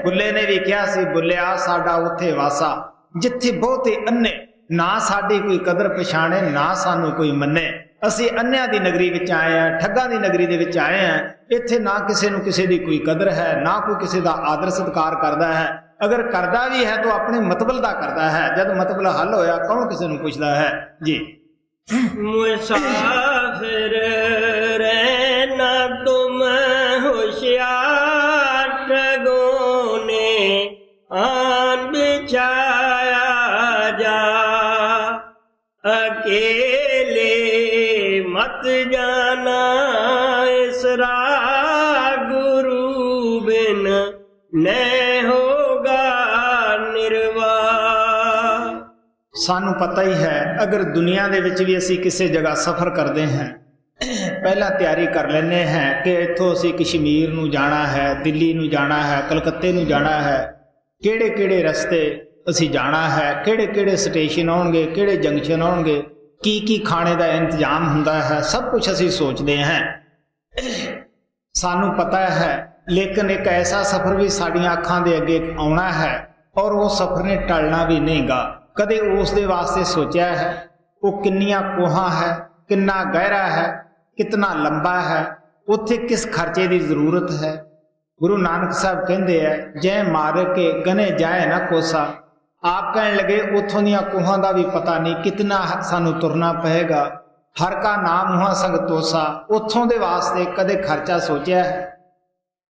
ਬੁੱਲੇ ਨੇ ਵੀ ਕਿਹਾ ਸੀ, ਬੁੱਲਿਆ ਸਾਡਾ ਉੱਥੇ ਵਾਸਾ ਜਿੱਥੇ ਬਹੁਤੇ ਅੰਨੇ, ਨਾ ਸਾਡੀ ਕੋਈ ਕਦਰ ਪਛਾਣੇ ਨਾ ਸਾਨੂੰ ਕੋਈ ਮੰਨੇ। ਅਸੀਂ ਅੰਨਿਆਂ ਦੀ ਨਗਰੀ ਵਿੱਚ ਆਏ ਹਾਂ, ਠੱਗਾਂ ਦੀ ਨਗਰੀ ਦੇ ਵਿੱਚ ਆਏ ਹਾਂ। ਇੱਥੇ ਨਾ ਕਿਸੇ ਨੂੰ ਕਿਸੇ ਦੀ ਕੋਈ ਕਦਰ ਹੈ, ਨਾ ਕੋਈ ਕਿਸੇ ਦਾ ਆਦਰ ਸਤਿਕਾਰ ਕਰਦਾ ਹੈ। ਅਗਰ ਕਰਦਾ ਵੀ ਹੈ ਤਾਂ ਆਪਣੇ ਮਤਬਲ ਦਾ ਕਰਦਾ ਹੈ, ਜਦ ਮਤਬਲ ਹੱਲ ਹੋਇਆ ਕੌਣ ਕਿਸੇ ਨੂੰ ਪੁੱਛਦਾ ਹੈ ਜੀ। मुसाफिर रहना तुम होशियार, ठगों ने आन बिछाया जा, अकेले मत जाना इस राह, गुरु बिन न होगा निर्वाह। ਸਾਨੂੰ ਪਤਾ ਹੀ ਹੈ ਅਗਰ ਦੁਨੀਆ ਦੇ ਵਿੱਚ ਵੀ ਅਸੀਂ ਕਿਸੇ ਜਗ੍ਹਾ ਸਫ਼ਰ ਕਰਦੇ ਹਾਂ, ਪਹਿਲਾਂ ਤਿਆਰੀ ਕਰ ਲੈਂਦੇ ਹਾਂ ਕਿ ਇੱਥੋਂ ਅਸੀਂ ਕਸ਼ਮੀਰ ਨੂੰ ਜਾਣਾ ਹੈ, ਦਿੱਲੀ ਨੂੰ ਜਾਣਾ ਹੈ, ਕਲਕੱਤੇ ਨੂੰ ਜਾਣਾ ਹੈ, ਕਿਹੜੇ ਕਿਹੜੇ ਰਸਤੇ ਅਸੀਂ ਜਾਣਾ ਹੈ, ਕਿਹੜੇ ਕਿਹੜੇ ਸਟੇਸ਼ਨ ਆਉਣਗੇ, ਕਿਹੜੇ ਜੰਕਸ਼ਨ ਆਉਣਗੇ, ਕੀ ਕੀ ਖਾਣੇ ਦਾ ਇੰਤਜ਼ਾਮ ਹੁੰਦਾ ਹੈ, ਸਭ ਕੁਝ ਅਸੀਂ ਸੋਚਦੇ ਹਾਂ, ਸਾਨੂੰ ਪਤਾ ਹੈ। ਲੇਕਿਨ ਇੱਕ ਐਸਾ ਸਫ਼ਰ ਵੀ ਸਾਡੀਆਂ ਅੱਖਾਂ ਦੇ ਅੱਗੇ ਆਉਣਾ ਹੈ ਔਰ ਉਹ ਸਫ਼ਰ ਨੇ ਟਲਣਾ ਵੀ ਨਹੀਂਗਾ। ਕਦੇ ਉਸ ਦੇ ਵਾਸਤੇ ਸੋਚਿਆ ਹੈ ਉਹ ਕਿੰਨੀਆਂ ਕੋਹਾਂ ਹੈ, ਕਿੰਨਾ ਗਹਿਰਾ ਹੈ, ਕਿਤਨਾ ਲੰਬਾ ਹੈ, ਉੱਥੇ ਕਿਸ ਖਰਚੇ ਦੀ ਜ਼ਰੂਰਤ ਹੈ। ਗੁਰੂ ਨਾਨਕ ਸਾਹਿਬ ਕਹਿੰਦੇ ਹੈ ਜੈ ਮਾਰ ਕੇ ਗਨੇ ਜਾਏ ਨਾ ਕੋਸਾ। ਆਪ ਕਹਿਣ ਲੱਗੇ ਉੱਥੋਂ ਦੀਆਂ ਕੋਹਾਂ ਦਾ ਵੀ ਪਤਾ ਨਹੀਂ ਕਿਤਨਾ ਸਾਨੂੰ ਤੁਰਨਾ ਪਏਗਾ। ਹਰ ਕਾ ਨਾਮ ਮੁਹਾਂ ਸੰਗ ਤੋਸਾ। ਉੱਥੋਂ ਦੇ ਵਾਸਤੇ ਕਦੇ ਖਰਚਾ ਸੋਚਿਆ ਹੈ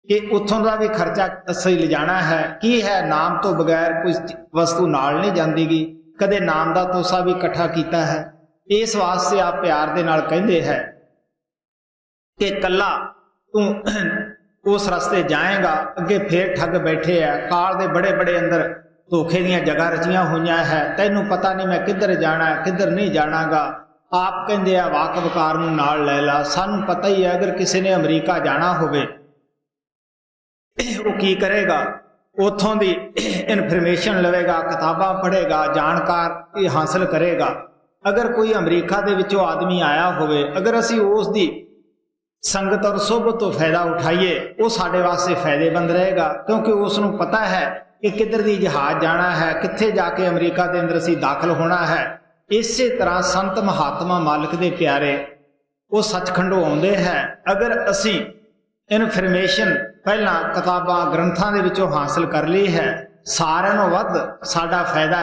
ਕਿ ਉੱਥੋਂ ਦਾ ਵੀ ਖਰਚਾ ਅਸੀਂ ਲਿਜਾਣਾ ਹੈ। ਕੀ ਹੈ ਨਾਮ ਤੋਂ ਬਗੈਰ ਕੋਈ ਵਸਤੂ ਨਾਲ ਨਹੀਂ ਜਾਂਦੀਗੀ। ਕਦੇ ਨਾਮ ਦਾ ਤੋਸਾ ਵੀ ਇਕੱਠਾ ਕੀਤਾ ਹੈ। ਇਸ ਵਾਸਤੇ ਆਪ ਪਿਆਰ ਦੇ ਨਾਲ ਕਹਿੰਦੇ ਹੈ ਕਿ ਕੱਲਾ ਤੂੰ ਉਸ ਰਸਤੇ ਜਾਏਗਾ, ਅੱਗੇ ਫੇਰ ਠੱਗ ਬੈਠੇ ਆ, ਕਾਲ ਦੇ ਬੜੇ ਬੜੇ ਅੰਦਰ ਧੋਖੇ ਦੀਆਂ ਜਗ੍ਹਾ ਰਚੀਆਂ ਹੋਈਆਂ ਹੈ, ਤੈਨੂੰ ਪਤਾ ਨਹੀਂ ਮੈਂ ਕਿੱਧਰ ਜਾਣਾ ਕਿੱਧਰ ਨਹੀਂ ਜਾਣਾਗਾ। ਆਪ ਕਹਿੰਦੇ ਆ ਵਾਕਬਕਾਰ ਨੂੰ ਨਾਲ ਲੈ ਲਾ। ਸਾਨੂੰ ਪਤਾ ਹੀ ਹੈ ਅਗਰ ਕਿਸੇ ਨੇ ਅਮਰੀਕਾ ਜਾਣਾ ਹੋਵੇ ਉਹ ਕੀ ਕਰੇਗਾ, ਉੱਥੋਂ ਦੀ ਇਨਫੋਰਮੇਸ਼ਨ ਲਵੇਗਾ, ਕਿਤਾਬਾਂ ਪੜ੍ਹੇਗਾ, ਜਾਣਕਾਰ ਹਾਸਲ ਕਰੇਗਾ। ਅਗਰ ਕੋਈ ਅਮਰੀਕਾ ਦੇ ਵਿੱਚੋਂ ਆਦਮੀ ਆਇਆ ਹੋਵੇ, ਅਗਰ ਅਸੀਂ ਉਸ ਦੀ ਸੰਗਤ ਔਰ ਸੁਹਬਤ ਤੋਂ ਫਾਇਦਾ ਉਠਾਈਏ, ਉਹ ਸਾਡੇ ਵਾਸਤੇ ਫਾਇਦੇਮੰਦ ਰਹੇਗਾ, ਕਿਉਂਕਿ ਉਸ ਨੂੰ ਪਤਾ ਹੈ ਕਿ ਕਿੱਧਰ ਦੀ ਜਹਾਜ਼ ਜਾਣਾ ਹੈ, ਕਿੱਥੇ ਜਾ ਕੇ ਅਮਰੀਕਾ ਦੇ ਅੰਦਰ ਅਸੀਂ ਦਾਖਲ ਹੋਣਾ ਹੈ। ਇਸੇ ਤਰ੍ਹਾਂ ਸੰਤ ਮਹਾਤਮਾ ਮਾਲਕ ਦੇ ਪਿਆਰੇ ਉਹ ਸੱਚਖੰਡੋਂ ਆਉਂਦੇ ਹੈ। ਅਗਰ ਅਸੀਂ ਇਨਫੋਰਮੇਸ਼ਨ ਪਹਿਲਾਂ ਕਿਤਾਬਾਂ ਗ੍ਰੰਥਾਂ ਦੇ ਵਿੱਚੋਂ ਹਾਸਲ ਕਰ ਲਈ ਹੈ, ਸਾਰਿਆਂ ਨੂੰ ਵੱਧ ਸਾਡਾ ਫਾਇਦਾ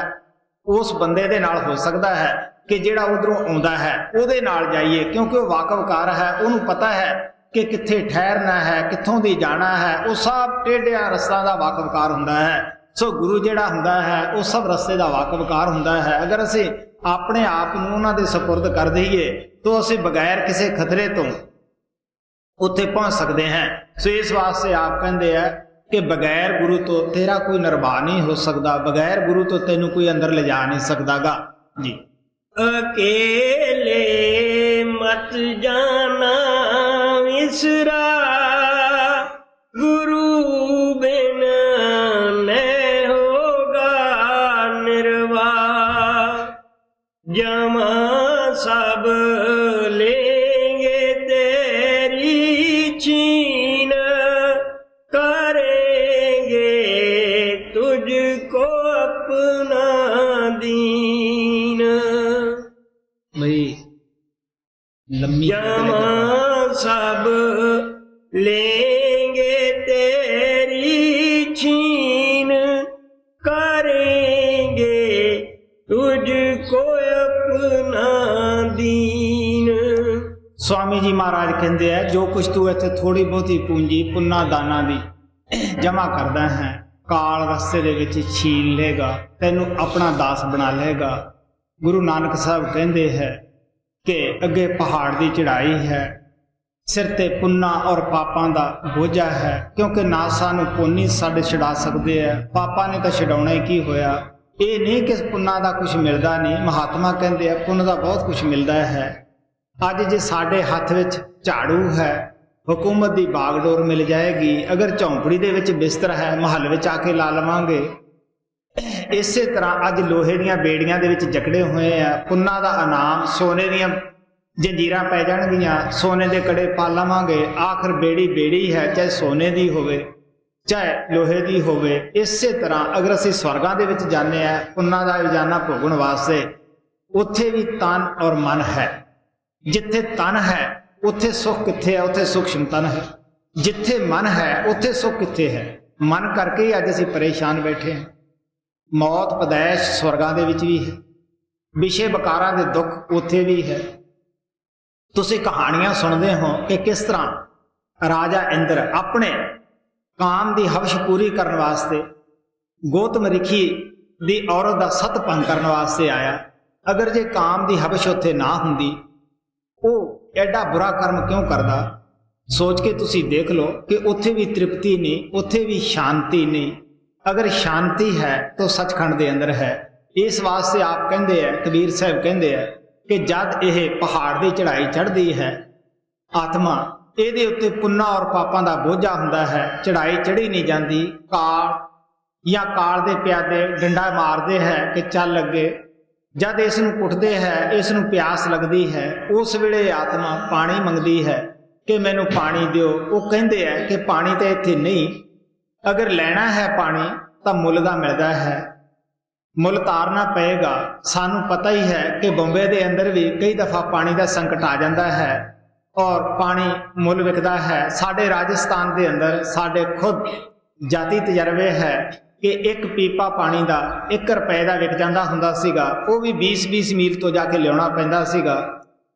ਉਸ ਬੰਦੇ ਦੇ ਨਾਲ ਹੋ ਸਕਦਾ ਹੈ ਕਿ ਜਿਹੜਾ ਉਧਰੋਂ ਆਉਂਦਾ ਹੈ ਉਹਦੇ ਨਾਲ ਜਾਈਏ, ਕਿਉਂਕਿ ਉਹ ਵਾਕਫਕਾਰ ਹੈ, ਉਹਨੂੰ ਪਤਾ ਹੈ ਕਿ ਕਿੱਥੇ ਠਹਿਰਨਾ ਹੈ, ਕਿੱਥੋਂ ਦੀ ਜਾਣਾ ਹੈ। ਉਹ ਸਭ ਟੇਢਿਆਂ ਰਸਤਿਆਂ ਦਾ ਵਾਕਫਕਾਰ ਹੁੰਦਾ ਹੈ। ਸੋ ਗੁਰੂ ਜਿਹੜਾ ਹੁੰਦਾ ਹੈ ਉਹ ਸਭ ਰਸਤੇ ਦਾ ਵਾਕਫਕਾਰ ਹੁੰਦਾ ਹੈ। ਅਗਰ ਅਸੀਂ ਆਪਣੇ ਆਪ ਨੂੰ ਉਹਨਾਂ ਦੇ ਸਪੁਰਦ ਕਰ ਦਈਏ ਤਾਂ ਅਸੀਂ ਬਗੈਰ ਕਿਸੇ ਖਤਰੇ ਤੋਂ ਉੱਥੇ ਪਹੁੰਚ ਸਕਦੇ ਹਾਂ। ਸੋ ਇਸ ਵਾਸਤੇ ਆਪ ਕਹਿੰਦੇ ਆ ਕਿ ਬਗੈਰ ਗੁਰੂ ਤੋਂ ਤੇਰਾ ਕੋਈ ਨਿਰਵਾਹ ਨਹੀਂ ਹੋ ਸਕਦਾ, ਬਗੈਰ ਗੁਰੂ ਤੋਂ ਤੈਨੂੰ ਕੋਈ ਅੰਦਰ ਲਿਜਾ ਨਹੀਂ ਸਕਦਾਗਾ ਜੀ। अकेले मत जाना विसरा, गुरु बिन न होगा निर्वाह। जमा सब लेंगे तेरी छीन, करेंगे तुझको अपना दीन। तेरी छीन, करेंगे तुझको अपना दीन। स्वामी जी महाराज कहते हैं जो कुछ तू इत्थे थोड़ी बहुती पूंजी पुन्ना दाना दी जमा करदा है, काल रस्ते दे विच छीन लेगा, तैनू अपना दास बना लेगा। गुरु नानक साहब कहते हैं कि अगे पहाड़ की चढ़ाई है, सिर ते पुन्ना और पापां दा बोझा है, क्योंकि ना सानू पुन्नी साडे छड़ा सकते हैं, पापा ने तो छड़ाउणा ही की होया। ये नहीं कि पुन्ना दा कुछ मिलता नहीं, महात्मा कहते हैं पुन्न दा बहुत कुछ मिलता है। अज जे साडे हथ विच झाड़ू है, हुकूमत की बागडोर मिल जाएगी, अगर झोंपड़ी दे विच बिस्तर है महल विच आके ला लवांगे। इसे तरह अज लोहे दीयां बेड़ियां दे विच जकड़े हुए हैं, पुन्ना दा इनाम सोने दीयां जंजीरां पै जाणगियां, सोने दे कड़े पा लवांगे। आखिर बेड़ी बेड़ी है, चाहे सोने दी होवे चाहे लोहे दी होवे। इसे तरह अगर असीं स्वर्गां दे विच जाने आ पुन्ना दा खजाना भोगण वास्ते, उत्थे भी तन और मन है। जिथे तन है उत्थे सुख कित्थे है? उत्थे सूक्ष्म तन है। जिथे मन है उत्थे सुख कित्थे है? मन करके ही अज असीं परेशान बैठे हैं। मौत पदैश स्वर्गां दे विच भी है, विषय बकारां दे दुख उत्थे भी है। तुसीं कहानियां सुनते हो कि किस तरह राजा इंद्र अपने काम की हवश पूरी करने वास्ते गौतम ऋषि दी औरत का सत भंग करने वास्ते आया। अगर जे काम की हवश उत्थे ना हुंदी, वो एडा बुरा कर्म क्यों करदा? सोच के तुसी देख लो कि उत्थे भी तृप्ति नहीं, उत्थे भी शांति नहीं। अगर शांति है तो सचखंड दे अंदर है। इस वास्ते आप कहते हैं, कबीर साहब कहते हैं कि जद यह पहाड़ की चढ़ाई चढ़ती है, आत्मा ਇਹਦੇ ਉੱਤੇ ਪੁੰਨਾ और पापां ਦਾ बोझा ਹੁੰਦਾ है, चढ़ाई चढ़ी नहीं जाती। काल या काल ਦੇ ਪਿਆਦੇ ਡੰਡਾ ਮਾਰਦੇ ਹੈ कि चल अगे। जद इस नूं कुटदे है, इस नूं प्यास लगती है, उस वेले आत्मा पानी मंगती है कि मैनू पानी दिओ। वो कहते हैं कि पानी तो इत्थे नहीं, अगर लेना है पानी तो मुल दा मिलता है, मुल तारना पएगा। सानू पता ही है कि बंबे के अंदर भी कई दफ़ा पानी का संकट आ जाता है और पानी मुल विकदा है। साडे राजस्थान के अंदर साडे खुद जाती तजर्बे है कि एक पीपा पानी का 1 रुपए का विक जाता हुंदा सीगा, वो भी 20-20 मील तो जाके लियाना पैंदा सीगा।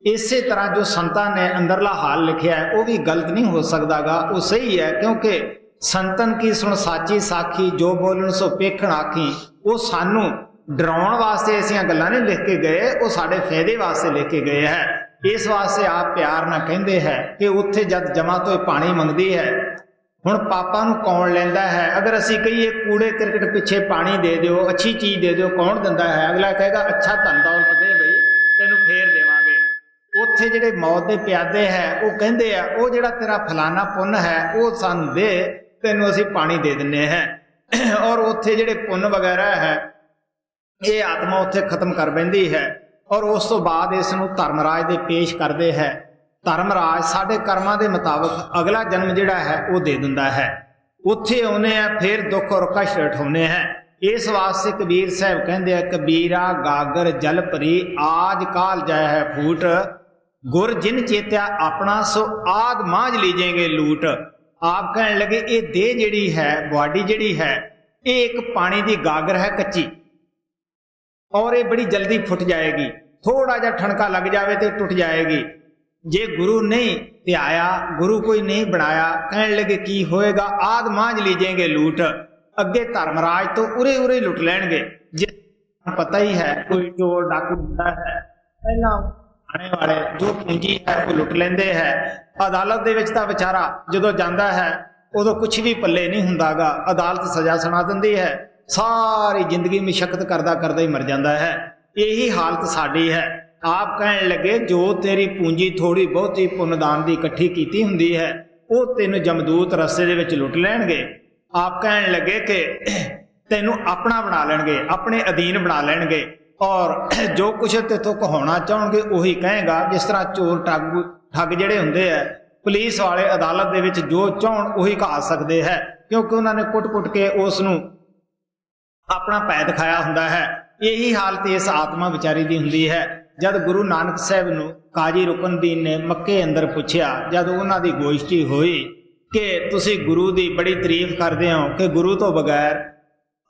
इसे तरह जो संतां ने अंदरला हाल लिखिया है वो भी गलत नहीं हो सकता गा, वो सही है। क्योंकि संतन की सुन साची साखी, जो बोलन सो पेखण आखी। वो सानू डराउण वास्ते ऐसियां गल्लां नहीं लिख के गए, वो साडे फायदे वास्ते लिख के गए है। इस वास्ते आप प्यार ना कहते हैं कि उत्थे जद जमा तो पानी मंगती है। हुण पापा नूं कौन लैंदा है? अगर असीं कहीए कूड़े क्रिकेट पिछे पानी दे दिओ, अच्छी चीज़ दे दिओ, कौन दिंदा है? अगला कहेगा अच्छा धन दौलत दे बई, तैनूं फेर देवांगे। उत्थे जिहड़े मौत दे प्यादे है वो कहंदे आ वो जिहड़ा तेरा फलाना पुन्न है वो सानूं दे, तैनूं असीं पानी दे दिंदे हैं। और उत्थे जिहड़े पुन्न वगैरह है ये आत्मा उत्थे खत्म कर बैंदी है और उस तो बाद इस नूं धर्मराज दे पेश करदे है। धर्मराज साडे कर्मां दे मुताबक अगला जन्म जिहड़ा है वो दे दिंदा है। उत्थे आउणे आ फिर दुख और कष्ट उठाउने हैं। इस वास्ते कबीर साहब कहंदे आ कबीरा गागर जल भरी आज काल जाए है फूट, गुर जिन चेत्या अपना सो आद मांझ लीजेंगे लूट। आप कहने लगे ये देह जिहड़ी है, बॉडी जिहड़ी है, ये एक पानी की गागर है कच्ची और ये बड़ी जल्दी फुट जाएगी, थोड़ा जा ठनका लग जाए तो टुट जाएगी। जे गुरु नहीं ध्याया, गुरु कोई नहीं बनाया, कहने लगे की होएगा? आद मांझ लीजेंगे लूट। अगे धर्मराज तो उरे उरे लुट लैणगे। जे पता ही है कोई चोर डाकू होता है, पहला आने वाले जो पूंजी है वो लुट लेंदे है। अदालत दे विच तां विचारा जदों जांदा है उदों कुछ भी पल्ले नहीं हुंदागा, अदालत सजा सुना दिंदी है, सारी जिंदगी मुशक्कत करदा करदा ही मर जाता है। यही हालत साडी है। आप कहने लगे जो तेरी पूंजी थोड़ी बहुती पुन्नदान की इकट्ठी की हुंदी है वो तेन जमदूत रस्ते दे विच लुट लैणगे। आप कहने लगे कि तेनों अपना बना लैणगे, अपने अधीन बना लैणगे और जो कुछ तेतों कहाउणा चाहणगे उही कहेगा। जिस तरह चोर ठग जिहड़े हुंदे है, पुलिस वाले अदालत दे विच जो चाहण उही कहा सकते हैं, क्योंकि उन्होंने कुट के उसनूं अपना पै दिखाया हुंदा है। यही हालत इस आत्मा विचारी दी हुंदी है। जब गुरु नानक साहब नूं काजी रुकनदीन ने मक्के अंदर पुछया, जब उन्हां दी गोष्ठी होई ਕਿ ਤੁਸੀਂ ਗੁਰੂ ਦੀ ਬੜੀ ਤਾਰੀਫ ਕਰਦੇ ਹੋ ਕਿ ਗੁਰੂ ਤੋਂ ਬਗੈਰ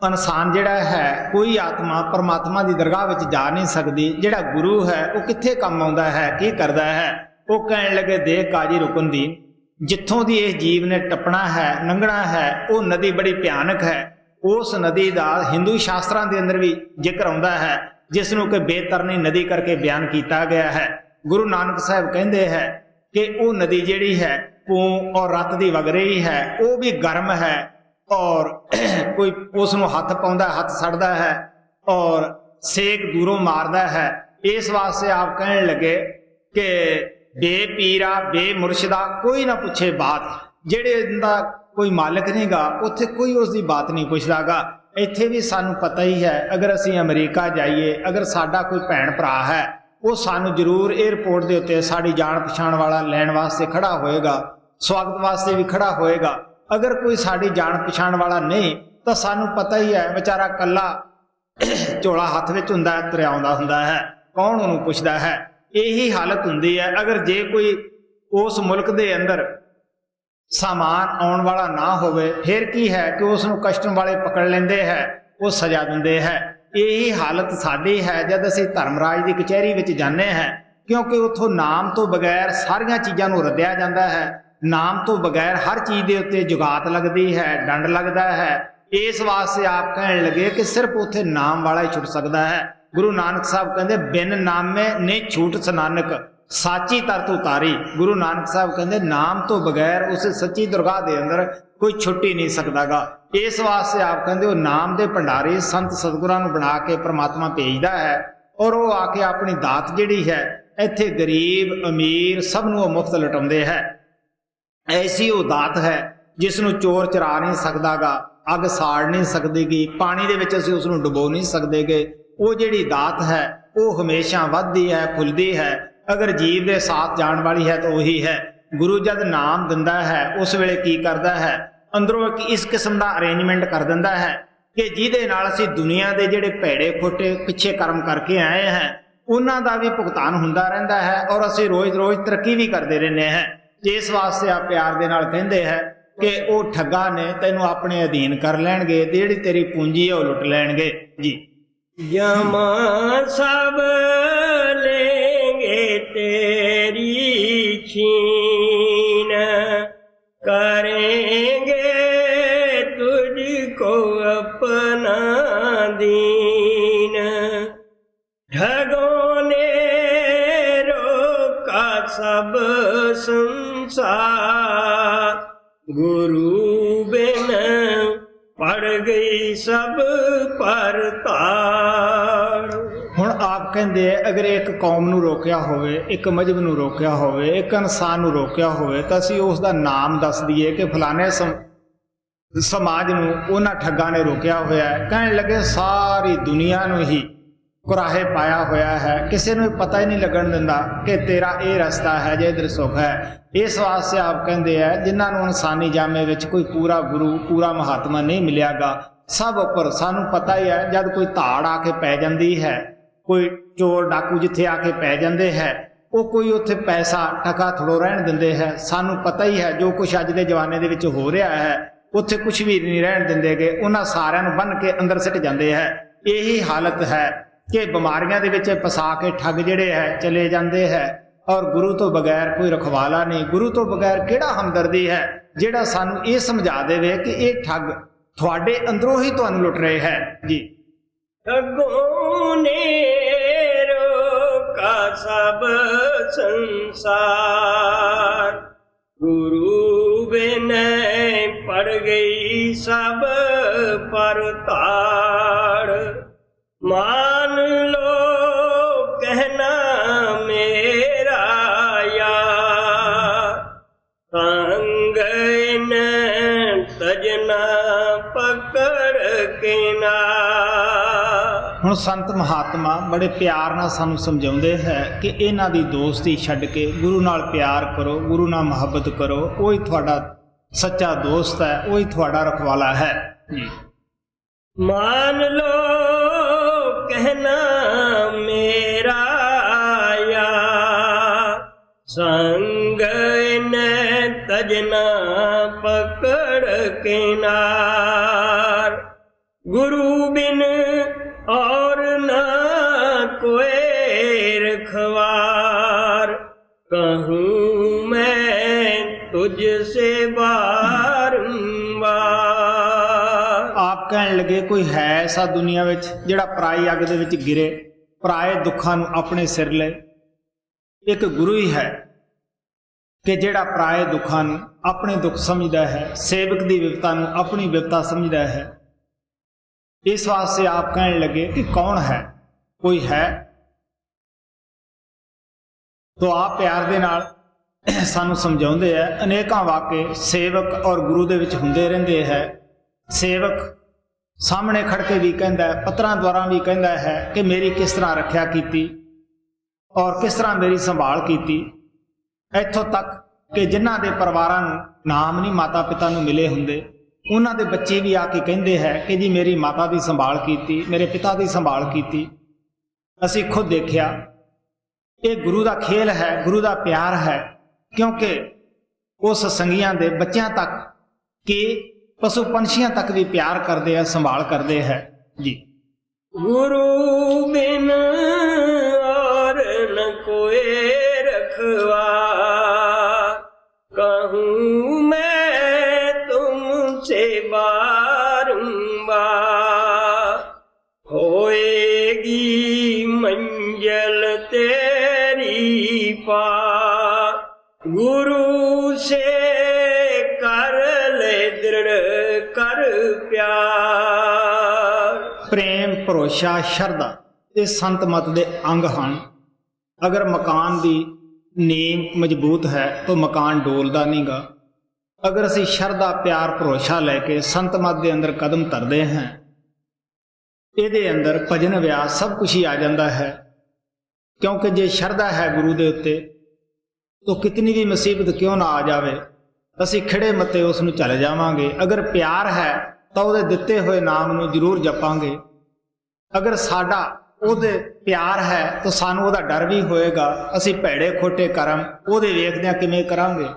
ਇਨਸਾਨ ਜਿਹੜਾ ਹੈ, ਕੋਈ ਆਤਮਾ ਪਰਮਾਤਮਾ ਦੀ ਦਰਗਾਹ ਵਿੱਚ ਜਾ ਨਹੀਂ ਸਕਦੀ। ਜਿਹੜਾ ਗੁਰੂ ਹੈ ਉਹ ਕਿੱਥੇ ਕੰਮ ਆਉਂਦਾ ਹੈ, ਕੀ ਕਰਦਾ ਹੈ? ਉਹ ਕਹਿਣ ਲੱਗੇ, ਦੇਖ ਕਾਜੀ ਰੁਕਨਦੀਨ, ਜਿੱਥੋਂ ਦੀ ਇਸ ਜੀਵ ਨੇ ਟੱਪਣਾ ਹੈ, ਲੰਘਣਾ ਹੈ, ਉਹ ਨਦੀ ਬੜੀ ਭਿਆਨਕ ਹੈ। ਉਸ ਨਦੀ ਦਾ ਹਿੰਦੂ ਸ਼ਾਸਤਰਾਂ ਦੇ ਅੰਦਰ ਵੀ ਜ਼ਿਕਰ ਆਉਂਦਾ ਹੈ, ਜਿਸ ਨੂੰ ਕਿ ਬੇਤਰਨੀ ਨਦੀ ਕਰਕੇ ਬਿਆਨ ਕੀਤਾ ਗਿਆ ਹੈ। ਗੁਰੂ ਨਾਨਕ ਸਾਹਿਬ ਕਹਿੰਦੇ ਹੈ ਕਿ ਉਹ ਨਦੀ ਜਿਹੜੀ ਹੈ ਪੂੰ ਔਰ ਰੱਤ ਦੀ ਵਗ ਰਹੀ ਹੈ, ਉਹ ਵੀ ਗਰਮ ਹੈ ਔਰ ਕੋਈ ਉਸ ਨੂੰ ਹੱਥ ਪਾਉਂਦਾ, ਹੱਥ ਸੜਦਾ ਹੈ ਔਰ ਸੇਕ ਦੂਰੋਂ ਮਾਰਦਾ ਹੈ। ਇਸ ਵਾਸਤੇ ਆਪ ਕਹਿਣ ਲੱਗੇ ਕਿ ਬੇ ਪੀਰਾ ਬੇ ਮੁਰਸ਼ਿਦਾ ਕੋਈ ਨਾ ਪੁੱਛੇ ਬਾਤ। ਜਿਹੜੇ ਦਾ ਕੋਈ ਮਾਲਕ ਨਹੀਂਗਾ, ਉੱਥੇ ਕੋਈ ਉਸ ਦੀ ਬਾਤ ਨਹੀਂ ਪੁੱਛਦਾਗਾ। ਇੱਥੇ ਵੀ ਸਾਨੂੰ ਪਤਾ ਹੀ ਹੈ, ਅਗਰ ਅਸੀਂ ਅਮਰੀਕਾ ਜਾਈਏ, ਅਗਰ ਸਾਡਾ ਕੋਈ ਭੈਣ ਭਰਾ ਹੈ, ਉਹ ਸਾਨੂੰ ਜ਼ਰੂਰ ਏਅਰਪੋਰਟ ਦੇ ਉੱਤੇ ਸਾਡੀ ਜਾਣ ਪਛਾਣ ਵਾਲਾ ਲੈਣ ਵਾਸਤੇ ਖੜਾ ਹੋਏਗਾ, ਸਵਾਗਤ ਵਾਸਤੇ ਵੀ ਖੜਾ ਹੋਏਗਾ। ਅਗਰ ਕੋਈ ਸਾਡੀ ਜਾਣ ਪਛਾਣ ਵਾਲਾ ਨਹੀਂ ਤਾਂ ਸਾਨੂੰ ਪਤਾ ਹੀ ਹੈ, ਵਿਚਾਰਾ ਕੱਲਾ ਝੋਲਾ ਹੱਥ ਵਿੱਚ ਹੁੰਦਾ, ਤੁਰਿਆ ਆਉਂਦਾ ਹੁੰਦਾ ਹੈ, ਕੌਣ ਉਹਨੂੰ ਪੁੱਛਦਾ ਹੈ। ਇਹੀ ਹਾਲਤ ਹੁੰਦੀ ਹੈ। ਅਗਰ ਜੇ ਕੋਈ ਉਸ ਮੁਲਕ ਦੇ ਅੰਦਰ ਸਾਮਾਨ ਆਉਣ ਵਾਲਾ ਨਾ ਹੋਵੇ, ਫਿਰ ਕੀ ਹੈ ਕਿ ਉਸ ਨੂੰ ਕਸਟਮ ਵਾਲੇ ਪਕੜ ਲੈਂਦੇ ਹੈ, ਉਹ ਸਜ਼ਾ ਦਿੰਦੇ ਹੈ। ਇਹੀ ਹਾਲਤ ਸਾਡੀ ਹੈ ਜਦ ਅਸੀਂ ਧਰਮਰਾਜ ਦੀ ਕਚਹਿਰੀ ਵਿੱਚ ਜਾਂਦੇ ਹਾਂ, ਕਿਉਂਕਿ ਉੱਥੋਂ ਨਾਮ ਤੋਂ ਬਗੈਰ ਸਾਰੀਆਂ ਚੀਜ਼ਾਂ ਨੂੰ ਰੱਦਿਆ ਜਾਂਦਾ ਹੈ। ਨਾਮ ਤੋਂ ਬਗੈਰ ਹਰ ਚੀਜ਼ ਦੇ ਉੱਤੇ ਜੁਗਾਤ ਲੱਗਦੀ ਹੈ, ਡੰਡ ਲੱਗਦਾ ਹੈ। ਇਸ ਵਾਸਤੇ ਆਪ ਕਹਿਣ ਲੱਗੇ ਕਿ ਸਿਰਫ ਉੱਥੇ ਨਾਮ ਵਾਲਾ ਹੀ ਛੁੱਟ ਸਕਦਾ ਹੈ। ਗੁਰੂ ਨਾਨਕ ਸਾਹਿਬ ਕਹਿੰਦੇ, ਬਿਨ ਨਾਮੇ ਨੇ ਛੂਟ ਸਨਾਨਕ ਸਾਚੀ ਤਰਤ ਉਤਾਰੀ। ਗੁਰੂ ਨਾਨਕ ਸਾਹਿਬ ਕਹਿੰਦੇ, ਨਾਮ ਤੋਂ ਬਗੈਰ ਉਸ ਸੱਚੀ ਦਰਗਾਹ ਦੇ ਅੰਦਰ ਕੋਈ ਛੁੱਟ ਹੀ ਨਹੀਂ ਸਕਦਾਗਾ। ਇਸ ਵਾਸਤੇ ਆਪ ਕਹਿੰਦੇ, ਉਹ ਨਾਮ ਦੇ ਭੰਡਾਰੀ ਸੰਤ ਸਤਿਗੁਰਾਂ ਨੂੰ ਬਣਾ ਕੇ ਪ੍ਰਮਾਤਮਾ ਭੇਜਦਾ ਹੈ ਔਰ ਉਹ ਆ ਕੇ ਆਪਣੀ ਦਾਤ ਜਿਹੜੀ ਹੈ ਇੱਥੇ ਗਰੀਬ ਅਮੀਰ ਸਭ ਨੂੰ ਉਹ ਮੁਫਤ ਲਟਾਉਂਦੇ ਹੈ। ਐਸੀ ਉਹ ਦਾਤ ਹੈ ਜਿਸ ਨੂੰ ਚੋਰ ਚਰਾ ਨਹੀਂ ਸਕਦਾਗਾ, ਅੱਗ ਸਾੜ ਨਹੀਂ ਸਕਦੀਗੀ, ਪਾਣੀ ਦੇ ਵਿੱਚ ਅਸੀਂ ਉਸ ਨੂੰ ਡੁਬੋ ਨਹੀਂ ਸਕਦੇਗੇ। ਉਹ ਜਿਹੜੀ ਦਾਤ ਹੈ ਉਹ ਹਮੇਸ਼ਾ ਵੱਧਦੀ ਹੈ, ਫੁੱਲਦੀ ਹੈ। ਅਗਰ ਜੀਵ ਦੇ ਸਾਥ ਜਾਣ ਵਾਲੀ ਹੈ ਤਾਂ ਉਹੀ ਹੈ। ਗੁਰੂ ਜਦ ਨਾਮ ਦਿੰਦਾ ਹੈ ਉਸ ਵੇਲੇ ਕੀ ਕਰਦਾ ਹੈ, ਅੰਦਰੋਂ ਇੱਕ ਇਸ ਕਿਸਮ ਦਾ ਅਰੇਂਜਮੈਂਟ ਕਰ ਦਿੰਦਾ ਹੈ ਕਿ ਜਿਹਦੇ ਨਾਲ ਅਸੀਂ ਦੁਨੀਆ ਦੇ ਜਿਹੜੇ ਭੈੜੇ ਖੋਟੇ ਪਿੱਛੇ ਕਰਮ ਕਰਕੇ ਆਏ ਹਾਂ ਉਹਨਾਂ ਦਾ ਵੀ ਭੁਗਤਾਨ ਹੁੰਦਾ ਰਹਿੰਦਾ ਹੈ ਔਰ ਅਸੀਂ ਰੋਜ਼-ਰੋਜ਼ ਤਰੱਕੀ ਵੀ ਕਰਦੇ ਰਹਿੰਦੇ ਹਾਂ। ਇਸ ਵਾਸਤੇ ਆ ਪਿਆਰ ਦੇ ਨਾਲ ਕਹਿੰਦੇ ਹੈ ਕਿ ਉਹ ਠੱਗਾ ਨੇ ਤੈਨੂੰ ਆਪਣੇ ਅਧੀਨ ਕਰ ਲੈਣਗੇ, ਜਿਹੜੀ ਤੇਰੀ ਪੂੰਜੀ ਹੈ ਉਹ ਲੁੱਟ ਲੈਣਗੇ। ਜੀ ਜਮਾ ਸਭ लेंगे तेरी छीन, करेंगे तुझको अपना दीन। ठगों ने रोका सब संसार, गुरु बिन पड़ गई सब पर ताड़। ਹੁਣ ਆਪ ਕਹਿੰਦੇ ਅਗਰ ਇੱਕ ਕੌਮ ਨੂੰ ਰੋਕਿਆ ਹੋਵੇ, ਇੱਕ ਮਜ਼ਹਬ ਨੂੰ ਰੋਕਿਆ ਹੋਵੇ, ਇੱਕ ਇਨਸਾਨ ਨੂੰ ਰੋਕਿਆ ਹੋਵੇ ਤਾਂ ਅਸੀਂ ਉਸ ਦਾ ਨਾਮ ਦੱਸ ਦਈਏ ਕਿ ਫਲਾਣੇ ਸਮਾਜ ਨੂੰ ਉਹਨਾਂ ਠੱਗਾਂ ਨੇ ਰੋਕਿਆ ਹੋਇਆ ਹੈ। ਕਹਿਣ ਲੱਗੇ ਸਾਰੀ ਦੁਨੀਆ ਨੂੰ ਹੀ ਕੁਰਾਹੇ ਪਾਇਆ ਹੋਇਆ ਹੈ, ਕਿਸੇ ਨੂੰ ਪਤਾ ਹੀ ਨਹੀਂ ਲੱਗਣ ਦਿੰਦਾ ਕਿ ਤੇਰਾ ਇਹ ਰਸਤਾ ਹੈ ਜੇ ਇਧਰ ਸੁੱਖ ਹੈ। ਇਸ ਵਾਸਤੇ ਆਪ ਕਹਿੰਦੇ ਹੈ ਜਿਨ੍ਹਾਂ ਨੂੰ ਇਨਸਾਨੀ ਜਾਮੇ ਵਿੱਚ ਕੋਈ ਪੂਰਾ ਗੁਰੂ ਪੂਰਾ ਮਹਾਤਮਾ ਨਹੀਂ ਮਿਲਿਆਗਾ, ਸਭ ਉੱਪਰ ਸਾਨੂੰ ਪਤਾ ਹੀ ਹੈ ਜਦ ਕੋਈ ਧਾੜ ਆ ਕੇ ਪੈ ਜਾਂਦੀ ਹੈ, ਕੋਈ ਚੋਰ ਡਾਕੂ ਜਿੱਥੇ ਆ ਕੇ ਪੈ ਜਾਂਦੇ ਹੈ, ਉਹ ਕੋਈ ਉੱਥੇ ਪੈਸਾ ਟਕਾ ਥੋੜ੍ਹੋ ਰਹਿਣ ਦਿੰਦੇ ਹੈ। ਸਾਨੂੰ ਪਤਾ ਹੀ ਹੈ ਜੋ ਕੁਛ ਅੱਜ ਦੇ ਜ਼ਮਾਨੇ ਦੇ ਵਿੱਚ ਹੋ ਰਿਹਾ ਹੈ, ਉੱਥੇ ਕੁਛ ਵੀ ਨਹੀਂ ਰਹਿਣ ਦਿੰਦੇਗੇ, ਉਹਨਾਂ ਸਾਰਿਆਂ ਨੂੰ ਬੰਨ੍ਹ ਕੇ ਅੰਦਰ ਸਿੱਟ ਜਾਂਦੇ ਹੈ। ਇਹੀ ਹਾਲਤ ਹੈ ਕਿ ਬਿਮਾਰੀਆਂ ਦੇ ਵਿੱਚ ਫਸਾ ਕੇ ਠੱਗ ਜਿਹੜੇ ਹੈ ਚਲੇ ਜਾਂਦੇ ਹੈ ਔਰ ਗੁਰੂ ਤੋਂ ਬਗੈਰ ਕੋਈ ਰਖਵਾਲਾ ਨਹੀਂ। ਗੁਰੂ ਤੋਂ ਬਗੈਰ ਕਿਹੜਾ ਹਮਦਰਦੀ ਹੈ ਜਿਹੜਾ ਸਾਨੂੰ ਇਹ ਸਮਝਾ ਦੇਵੇ ਕਿ ਇਹ ਠੱਗ ਤੁਹਾਡੇ ਅੰਦਰੋਂ ਹੀ ਤੁਹਾਨੂੰ ਲੁੱਟ ਰਹੇ ਹੈ। ਜੀ ठगों ने रोका सब संसार, गुरु बिन पड़ गई सब पर ताड़। मान लो कहना मेरा यार, संग न तजना पकड़ के ना। ਹੁਣ ਸੰਤ ਮਹਾਤਮਾ ਬੜੇ ਪਿਆਰ ਨਾਲ ਸਾਨੂੰ ਸਮਝਾਉਂਦੇ ਹੈ ਕਿ ਇਹਨਾਂ ਦੀ ਦੋਸਤੀ ਛੱਡ ਕੇ ਗੁਰੂ ਨਾਲ ਪਿਆਰ ਕਰੋ, ਗੁਰੂ ਨਾਲ ਮੁਹੱਬਤ ਕਰੋ, ਉਹੀ ਤੁਹਾਡਾ ਸੱਚਾ ਦੋਸਤ ਹੈ, ਉਹੀ ਤੁਹਾਡਾ ਰਖਵਾਲਾ ਹੈ। ਜੀ मान लो कहना मेरा यार, संग न तजना पकड़ किनार। गुरु बिन और ना कोई रखवार, कहूँ मैं तुझसे बारंबार। आप कहन लगे कोई है ऐसा दुनिया विच जिहड़ा पराई अग दे विच गिरे, पराए दुखां नूं अपने सिर ले। एक गुरु ही है कि जिहड़ा पराए दुखां नूं अपने दुख समझदा है, सेवक दी विपता नूं अपनी विपता समझदा है। इस वास्ते आप कहन लगे कि कौन है, कोई है? तो आप प्यार दे नाल सानू समझाउंदे है, अनेकां वाके सेवक और गुरु दे विच हुंदे रहिंदे है। सेवक सामने खड़ के भी कहता है, पत्रां द्वारा भी कहता है कि मेरी किस तरह रखिया कीती और किस तरह मेरी संभाल कीती। इत्थों तक कि जिन्हां दे परिवारां नूं नाम नहीं माता पिता नूं मिले हुंदे, उन्हां दे बच्चे भी आके कहंदे है कि जी मेरी माता दी संभाल कीती, मेरे पिता दी संभाल कीती। असीं खुद देखिया, ये गुरु दा खेल है, गुरु दा प्यार है, क्योंकि उस संगियां दे बच्चियां तक कि पशु पंछियां तक भी प्यार करते हैं, संभाल करते हैं जी। गुरु बिन और न कोई रखवार, कहूँ मैं तुमसे बारंबार। होएगी मंजिल तेरी पार, गुरु से कर ले दृढ़ कर प्यार। प्रेम, भरोसा, शरधा ये संत मत दे अंग हैं। अगर मकान की नींव मजबूत है तो मकान डोलदा नहीं गा। अगर असी शरधा, प्यार, भरोसा लैके संत मत के अंदर कदम धरते हैं, ये अंदर भजन व्यास सब कुछ ही आ जाता है। क्योंकि जे शरधा है गुरु के उत्ते तो कितनी भी मुसीबत क्यों ना आ जाए, असी खड़े मत्ते उसनूं चले जावांगे। अगर प्यार है तो उहदे दिते हुए नाम नूं जरूर जपांगे। अगर साडा उहदे प्यार है तो सानूं उहदा डर भी होएगा। असी भैड़े खोटे करम उहदे वेखदिआं किवें करांगे।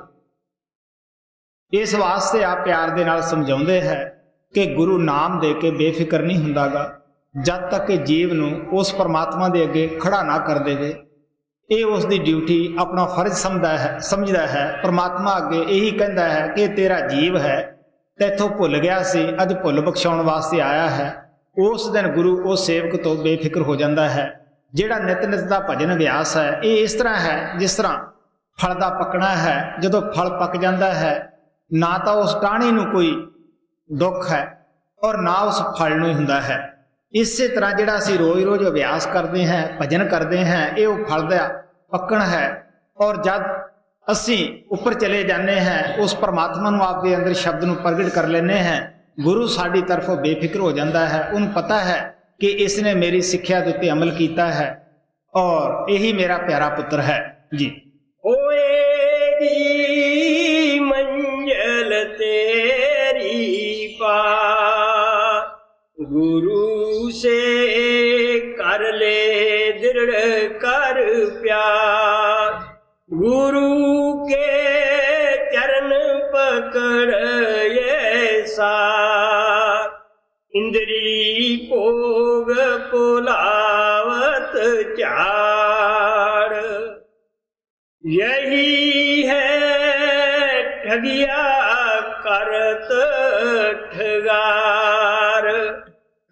इस वास्ते आप प्यार दे नाल समझाउंदे है कि गुरु नाम दे के बेफिक्र नहीं हुंदागा, जद तक कि जीव नूं उस परमात्मा दे अगे खड़ा ना कर देवे। ये उसकी ड्यूटी, अपना फर्ज समझदा है। परमात्मा अगे यही कहता है कि तेरा जीव है, तैथों भुल गया सी, अज भुल बख्शाउण वास्ते आया है। उस दिन गुरु उस सेवक तो बेफिक्र हो जाता है। जिहड़ा नित नित दा भजन व्यास है, ये इस तरह है जिस तरह फल का पकना है। जदों फल पक जाता है, ना तो उस टाणी नूं कोई दुख है और ना उस फल नूं ही हुंदा है। इसे तरह जिहड़ा असीं रोज़ रोज़ अभ्यास करते हैं, भजन करते हैं, ये वो फल का पकण है। और जब असीं उपर चले जाते हैं, उस परमात्मा नूं आपके अंदर शब्द नूं प्रगट कर लेने हैं, गुरु साडी तरफों बेफिक्र हो जाता है। उन्हें पता है कि इसने मेरी सिक्ख्या के उत्ते अमल किया है और यही मेरा प्यारा पुत्र है जी। होएगी मंजिल तेरी पार, गुरु से कर ले दृढ़ कर प्यार। गुरु के चरण पकड़ ये सार, इंद्री भोग पुलावत चार। यही है ठगिया करत ठगार,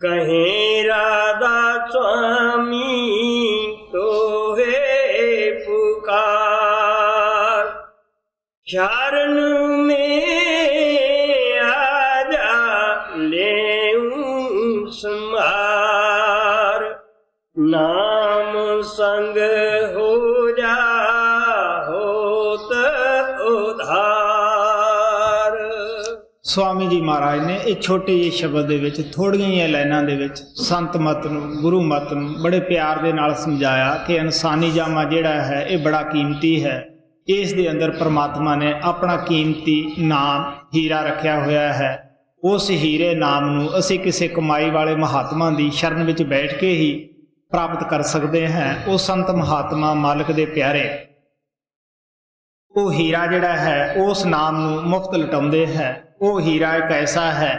कहीं राधा स्वामी तो है पुकार। शरण में आजा लेऊं समार, नाम संग हो जा होत उधार। स्वामी जी महाराज ने इस छोटे ਜਿਹੇ शब्द ਦੇ ਵਿੱਚ ਥੋੜੀਆਂ ਹੀ ਲਾਈਨਾਂ ਦੇ ਵਿੱਚ ਸੰਤ ਮਤ ਨੂੰ, ਗੁਰੂ ਮਤ ਨੂੰ ਬੜੇ ਪਿਆਰ ਦੇ ਨਾਲ ਸਮਝਾਇਆ ਕਿ ਇਨਸਾਨੀ ਜਾਮਾ ਜਿਹੜਾ ਹੈ ਇਹ ਬੜਾ ਕੀਮਤੀ ਹੈ। ਇਸ ਦੇ ਅੰਦਰ परमात्मा ने अपना कीमती नाम हीरा रखा होया है। उस हीरे नाम ਨੂੰ ਅਸੀਂ ਕਿਸੇ ਕਮਾਈ ਵਾਲੇ ਮਹਾਤਮਾ ਦੀ ਸ਼ਰਨ ਵਿੱਚ ਬੈਠ ਕੇ ਹੀ ਪ੍ਰਾਪਤ ਕਰ ਸਕਦੇ हैं। ਉਹ ਸੰਤ ਮਹਾਤਮਾ ਮਾਲਕ ਦੇ ਪਿਆਰੇ ਉਹ ਹੀਰਾ ਜਿਹੜਾ ਹੈ ਉਸ ਨਾਮ ਨੂੰ ਮੁਫਤ ਲਟਾਉਂਦੇ ਹੈ। ਉਹ ਹੀਰਾ ਇੱਕ ਐਸਾ ਹੈ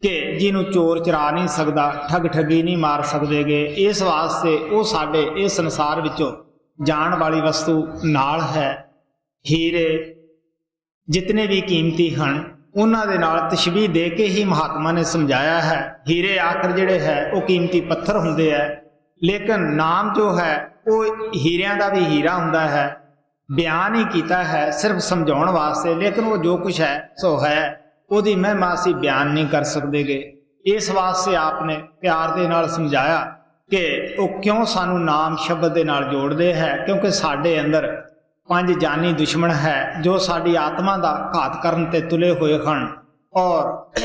ਕਿ ਜਿਹਨੂੰ ਚੋਰ ਚਰਾ ਨਹੀਂ ਸਕਦਾ, ਠੱਗ ਠੱਗੀ ਨਹੀਂ ਮਾਰ ਸਕਦੇਗੇ। ਇਸ ਵਾਸਤੇ ਉਹ ਸਾਡੇ ਇਸ ਸੰਸਾਰ ਵਿੱਚੋਂ ਜਾਣ ਵਾਲੀ ਵਸਤੂ ਨਾਲ ਹੈ। ਹੀਰੇ ਜਿਤਨੇ ਵੀ ਕੀਮਤੀ ਹਨ ਉਹਨਾਂ ਦੇ ਨਾਲ ਤਸ਼ਬੀਹ ਦੇ ਕੇ ਹੀ ਮਹਾਤਮਾ ਨੇ ਸਮਝਾਇਆ ਹੈ। ਹੀਰੇ ਆਖਰ ਜਿਹੜੇ ਹੈ ਉਹ ਕੀਮਤੀ ਪੱਥਰ ਹੁੰਦੇ ਹੈ, ਲੇਕਿਨ ਨਾਮ ਜੋ ਹੈ ਉਹ ਹੀਰਿਆਂ ਦਾ ਵੀ ਹੀਰਾ ਹੁੰਦਾ ਹੈ। ਬਿਆਨ ਹੀ ਕੀਤਾ ਹੈ ਸਿਰਫ ਸਮਝਾਉਣ ਵਾਸਤੇ, ਲੇਕਿਨ ਉਹ ਜੋ ਕੁਛ ਹੈ ਸੋ ਹੈ, ਉਹਦੀ ਮਹਿਮਾ ਅਸੀਂ ਬਿਆਨ ਨਹੀਂ ਕਰ ਸਕਦੇਗੇ। ਇਸ ਵਾਸਤੇ ਆਪ ਨੇ ਪਿਆਰ ਦੇ ਨਾਲ ਸਮਝਾਇਆ ਕਿ ਉਹ ਕਿਉਂ ਸਾਨੂੰ ਨਾਮ ਸ਼ਬਦ ਦੇ ਨਾਲ ਜੋੜਦੇ ਹੈ, ਕਿਉਂਕਿ ਸਾਡੇ ਅੰਦਰ 5 ਜਾਨੀ ਦੁਸ਼ਮਣ ਹੈ ਜੋ ਸਾਡੀ ਆਤਮਾ ਦਾ ਘਾਤ ਕਰਨ ਤੇ ਤੁਲੇ ਹੋਏ ਹਨ। ਔਰ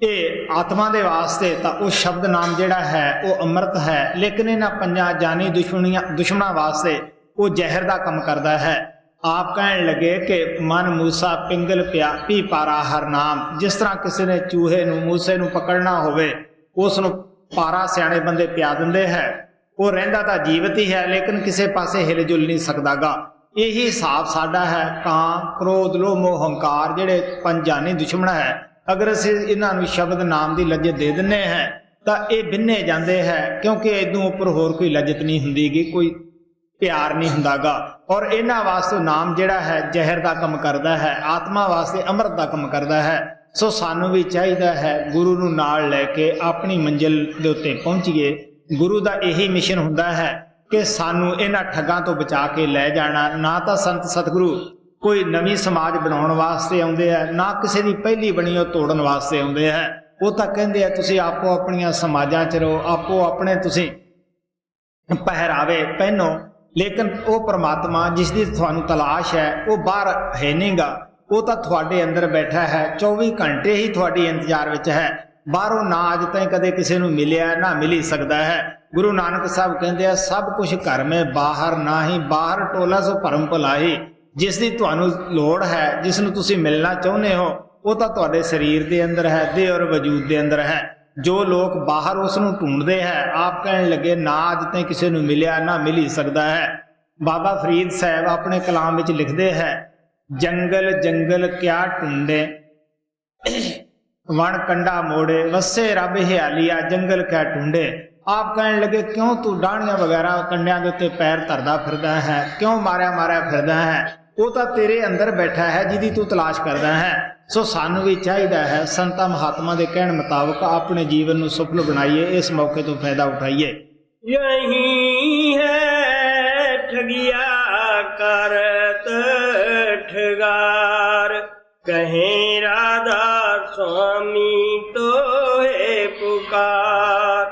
ਇਹ ਆਤਮਾ ਦੇ ਵਾਸਤੇ ਤਾਂ ਉਹ ਸ਼ਬਦ ਨਾਮ ਜਿਹੜਾ ਹੈ ਉਹ ਅੰਮ੍ਰਿਤ ਹੈ, ਲੇਕਿਨ ਇਹਨਾਂ 5 ਜਾਨੀ ਦੁਸ਼ਮਣਾਂ ਵਾਸਤੇ ਉਹ ਜ਼ਹਿਰ ਦਾ ਕੰਮ ਕਰਦਾ ਹੈ। ਆਪ ਕਹਿਣ ਲੱਗੇ ਕਿ ਮਨ ਮੂਸਾ ਪਿੰਗਲ ਪਿਆ ਪੀ ਪਾਰਾ ਹਰ ਨਾਮ। ਜਿਸ ਤਰ੍ਹਾਂ ਕਿਸੇ ਨੇ ਚੂਹੇ ਨੂੰ ਮੂਸੇ ਨੂੰ ਪਕੜਨਾ ਹੋਵੇ, ਉਸ ਨੂੰ ਪਾਰਾ ਸਿਆਣੇ ਬੰਦੇ ਪਿਆ ਦਿੰਦੇ ਹੈ, ਉਹ ਰਹਿੰਦਾ ਤਾਂ ਜੀਵਤ ਹੀ ਹੈ ਲੇਕਿਨ ਕਿਸੇ ਪਾਸੇ ਹਿਲ ਜੁਲ ਨਹੀਂ ਸਕਦਾਗਾ। ਇਹੀ ਹਿਸਾਬ ਸਾਡਾ ਹੈ। ਕਾਂ, ਕ੍ਰੋਧ, ਲੋਭ, ਮੋਹ, ਹੰਕਾਰ ਜਿਹੜੇ 5 ਜਾਨੀ ਦੁਸ਼ਮਣ ਹੈ, ਅਗਰ ਅਸੀਂ ਇਹਨਾਂ ਨੂੰ ਸ਼ਬਦ ਨਾਮ ਦੀ ਲੱਜਤ ਦੇ ਦਿੰਦੇ ਹੈ ਤਾਂ ਇਹ ਬਿੰਨੇ ਜਾਂਦੇ ਹੈ, ਕਿਉਂਕਿ ਇਦੋਂ ਉੱਪਰ ਹੋਰ ਕੋਈ ਲੱਜਤ ਨਹੀਂ ਹੁੰਦੀਗੀ, ਕੋਈ ਪਿਆਰ ਨਹੀਂ ਹੁੰਦਾਗਾ। ਔਰ ਇਹਨਾਂ ਵਾਸਤੇ ਨਾਮ ਜਿਹੜਾ ਹੈ ਜ਼ਹਿਰ ਦਾ ਕੰਮ ਕਰਦਾ ਹੈ, ਆਤਮਾ ਵਾਸਤੇ ਅੰਮ੍ਰਿਤ ਦਾ ਕੰਮ ਕਰਦਾ ਹੈ। ਸੋ ਸਾਨੂੰ ਵੀ ਚਾਹੀਦਾ ਹੈ ਗੁਰੂ ਨੂੰ ਨਾਲ ਲੈ ਕੇ ਆਪਣੀ ਮੰਜ਼ਿਲ ਦੇ ਉੱਤੇ ਪਹੁੰਚੀਏ। ਗੁਰੂ ਦਾ ਇਹੀ ਮਿਸ਼ਨ ਹੁੰਦਾ ਹੈ ਕਿ ਸਾਨੂੰ ਇਹਨਾਂ ਠੱਗਾਂ ਤੋਂ ਬਚਾ ਕੇ ਲੈ ਜਾਣਾ। ਨਾ ਤਾਂ ਸੰਤ ਸਤਿਗੁਰੂ ਕੋਈ ਨਵੀਂ ਸਮਾਜ ਬਣਾਉਣ ਵਾਸਤੇ ਆਉਂਦੇ ਹੈ, ਨਾ ਕਿਸੇ ਦੀ ਪਹਿਲੀ ਬਣੀ ਉਹ ਤੋੜਨ ਵਾਸਤੇ ਆਉਂਦੇ ਹੈ। ਉਹ ਤਾਂ ਕਹਿੰਦੇ ਆ ਤੁਸੀਂ ਆਪੋ ਆਪਣੀਆਂ ਸਮਾਜਾਂ 'ਚ ਰਹੋ, ਆਪੋ ਆਪਣੇ ਤੁਸੀਂ ਪਹਿਰਾਵੇ ਪਹਿਨੋ, ਲੇਕਿਨ ਉਹ ਪ੍ਰਮਾਤਮਾ ਜਿਸ ਦੀ ਤੁਹਾਨੂੰ ਤਲਾਸ਼ ਹੈ ਉਹ ਬਾਹਰ ਹੈ ਨਹੀਂਗਾ, ਉਹ ਤਾਂ ਤੁਹਾਡੇ ਅੰਦਰ ਬੈਠਾ ਹੈ, 24 ਘੰਟੇ ਹੀ ਤੁਹਾਡੀ ਇੰਤਜ਼ਾਰ ਵਿੱਚ ਹੈ। ਬਾਹਰੋਂ ਨਾ ਅੱਜ ਤਾਈਂ ਕਦੇ ਕਿਸੇ ਨੂੰ ਮਿਲਿਆ ਨਾ ਮਿਲ ਹੀ ਸਕਦਾ ਹੈ। ਗੁਰੂ ਨਾਨਕ ਸਾਹਿਬ ਕਹਿੰਦੇ ਆ ਸਭ ਕੁਛ ਘਰ ਮੇ ਬਾਹਰ ਨਾਹੀ, ਬਾਹਰ ਟੋਲਾ ਸੋ ਭਰਮ ਭੁਲਾਹੀ। ਜਿਸ ਦੀ ਤੁਹਾਨੂੰ ਲੋੜ ਹੈ, ਜਿਸ ਨੂੰ ਤੁਸੀਂ ਮਿਲਣਾ ਚਾਹੁੰਦੇ ਹੋ, ਉਹ ਤਾਂ ਤੁਹਾਡੇ ਸਰੀਰ ਦੇ ਅੰਦਰ ਹੈ, ਦੇਹ ਔਰ ਵਜੂਦ ਦੇ ਅੰਦਰ ਹੈ। ਜੋ ਲੋਕ ਬਾਹਰ ਉਸ ਨੂੰ ਢੂੰਡਦੇ ਹੈ, ਆਪ ਕਹਿਣ ਲੱਗੇ ਨਾ ਅੱਜ ਤਾਈਂ ਕਿਸੇ ਨੂੰ ਮਿਲਿਆ ਨਾ ਮਿਲ ਹੀ ਸਕਦਾ ਹੈ। ਬਾਬਾ ਫਰੀਦ ਸਾਹਿਬ ਆਪਣੇ ਕਲਾਮ ਵਿੱਚ ਲਿਖਦੇ ਹੈ, ਜੰਗਲ ਜੰਗਲ ਕਿਆ ਢੂੰਡੇ ਵਣ ਕੰਡਾ ਮੋੜੇ, ਵਸੇ ਰੱਬ ਹਿਆਲੀਆ ਜੰਗਲ ਕਿਆ ਢੂੰਡੇ। ਆਪ ਕਹਿਣ ਲੱਗੇ ਕਿਉਂ ਤੂੰ ਡਾਹਣੀਆਂ ਵਗੈਰਾ ਕੰਡਿਆਂ ਦੇ ਉੱਤੇ ਪੈਰ ਧਰਦਾ ਫਿਰਦਾ ਹੈ, ਕਿਉਂ ਮਾਰਿਆ ਫਿਰਦਾ ਹੈ? ਉਹ ਤਾਂ ਤੇਰੇ ਅੰਦਰ ਬੈਠਾ ਹੈ ਜਿਹਦੀ ਤੂੰ ਤਲਾਸ਼ ਕਰਦਾ ਹੈ। ਸੋ ਸਾਨੂੰ ਵੀ ਚਾਹੀਦਾ ਹੈ ਸੰਤਾਂ ਮਹਾਤਮਾ ਦੇ ਕਹਿਣ ਮੁਤਾਬਕ ਆਪਣੇ ਜੀਵਨ ਨੂੰ ਸਫਲ ਬਣਾਈਏ, ਇਸ ਮੌਕੇ ਤੋਂ ਫਾਇਦਾ ਉਠਾਈਏ। ਯਹੀ ਹੈ ਠਗਿਆ ਕਰਤ ਠਗਾਰ, ਕਹੇ ਰਾਧਾ स्वामी तो है पुकार।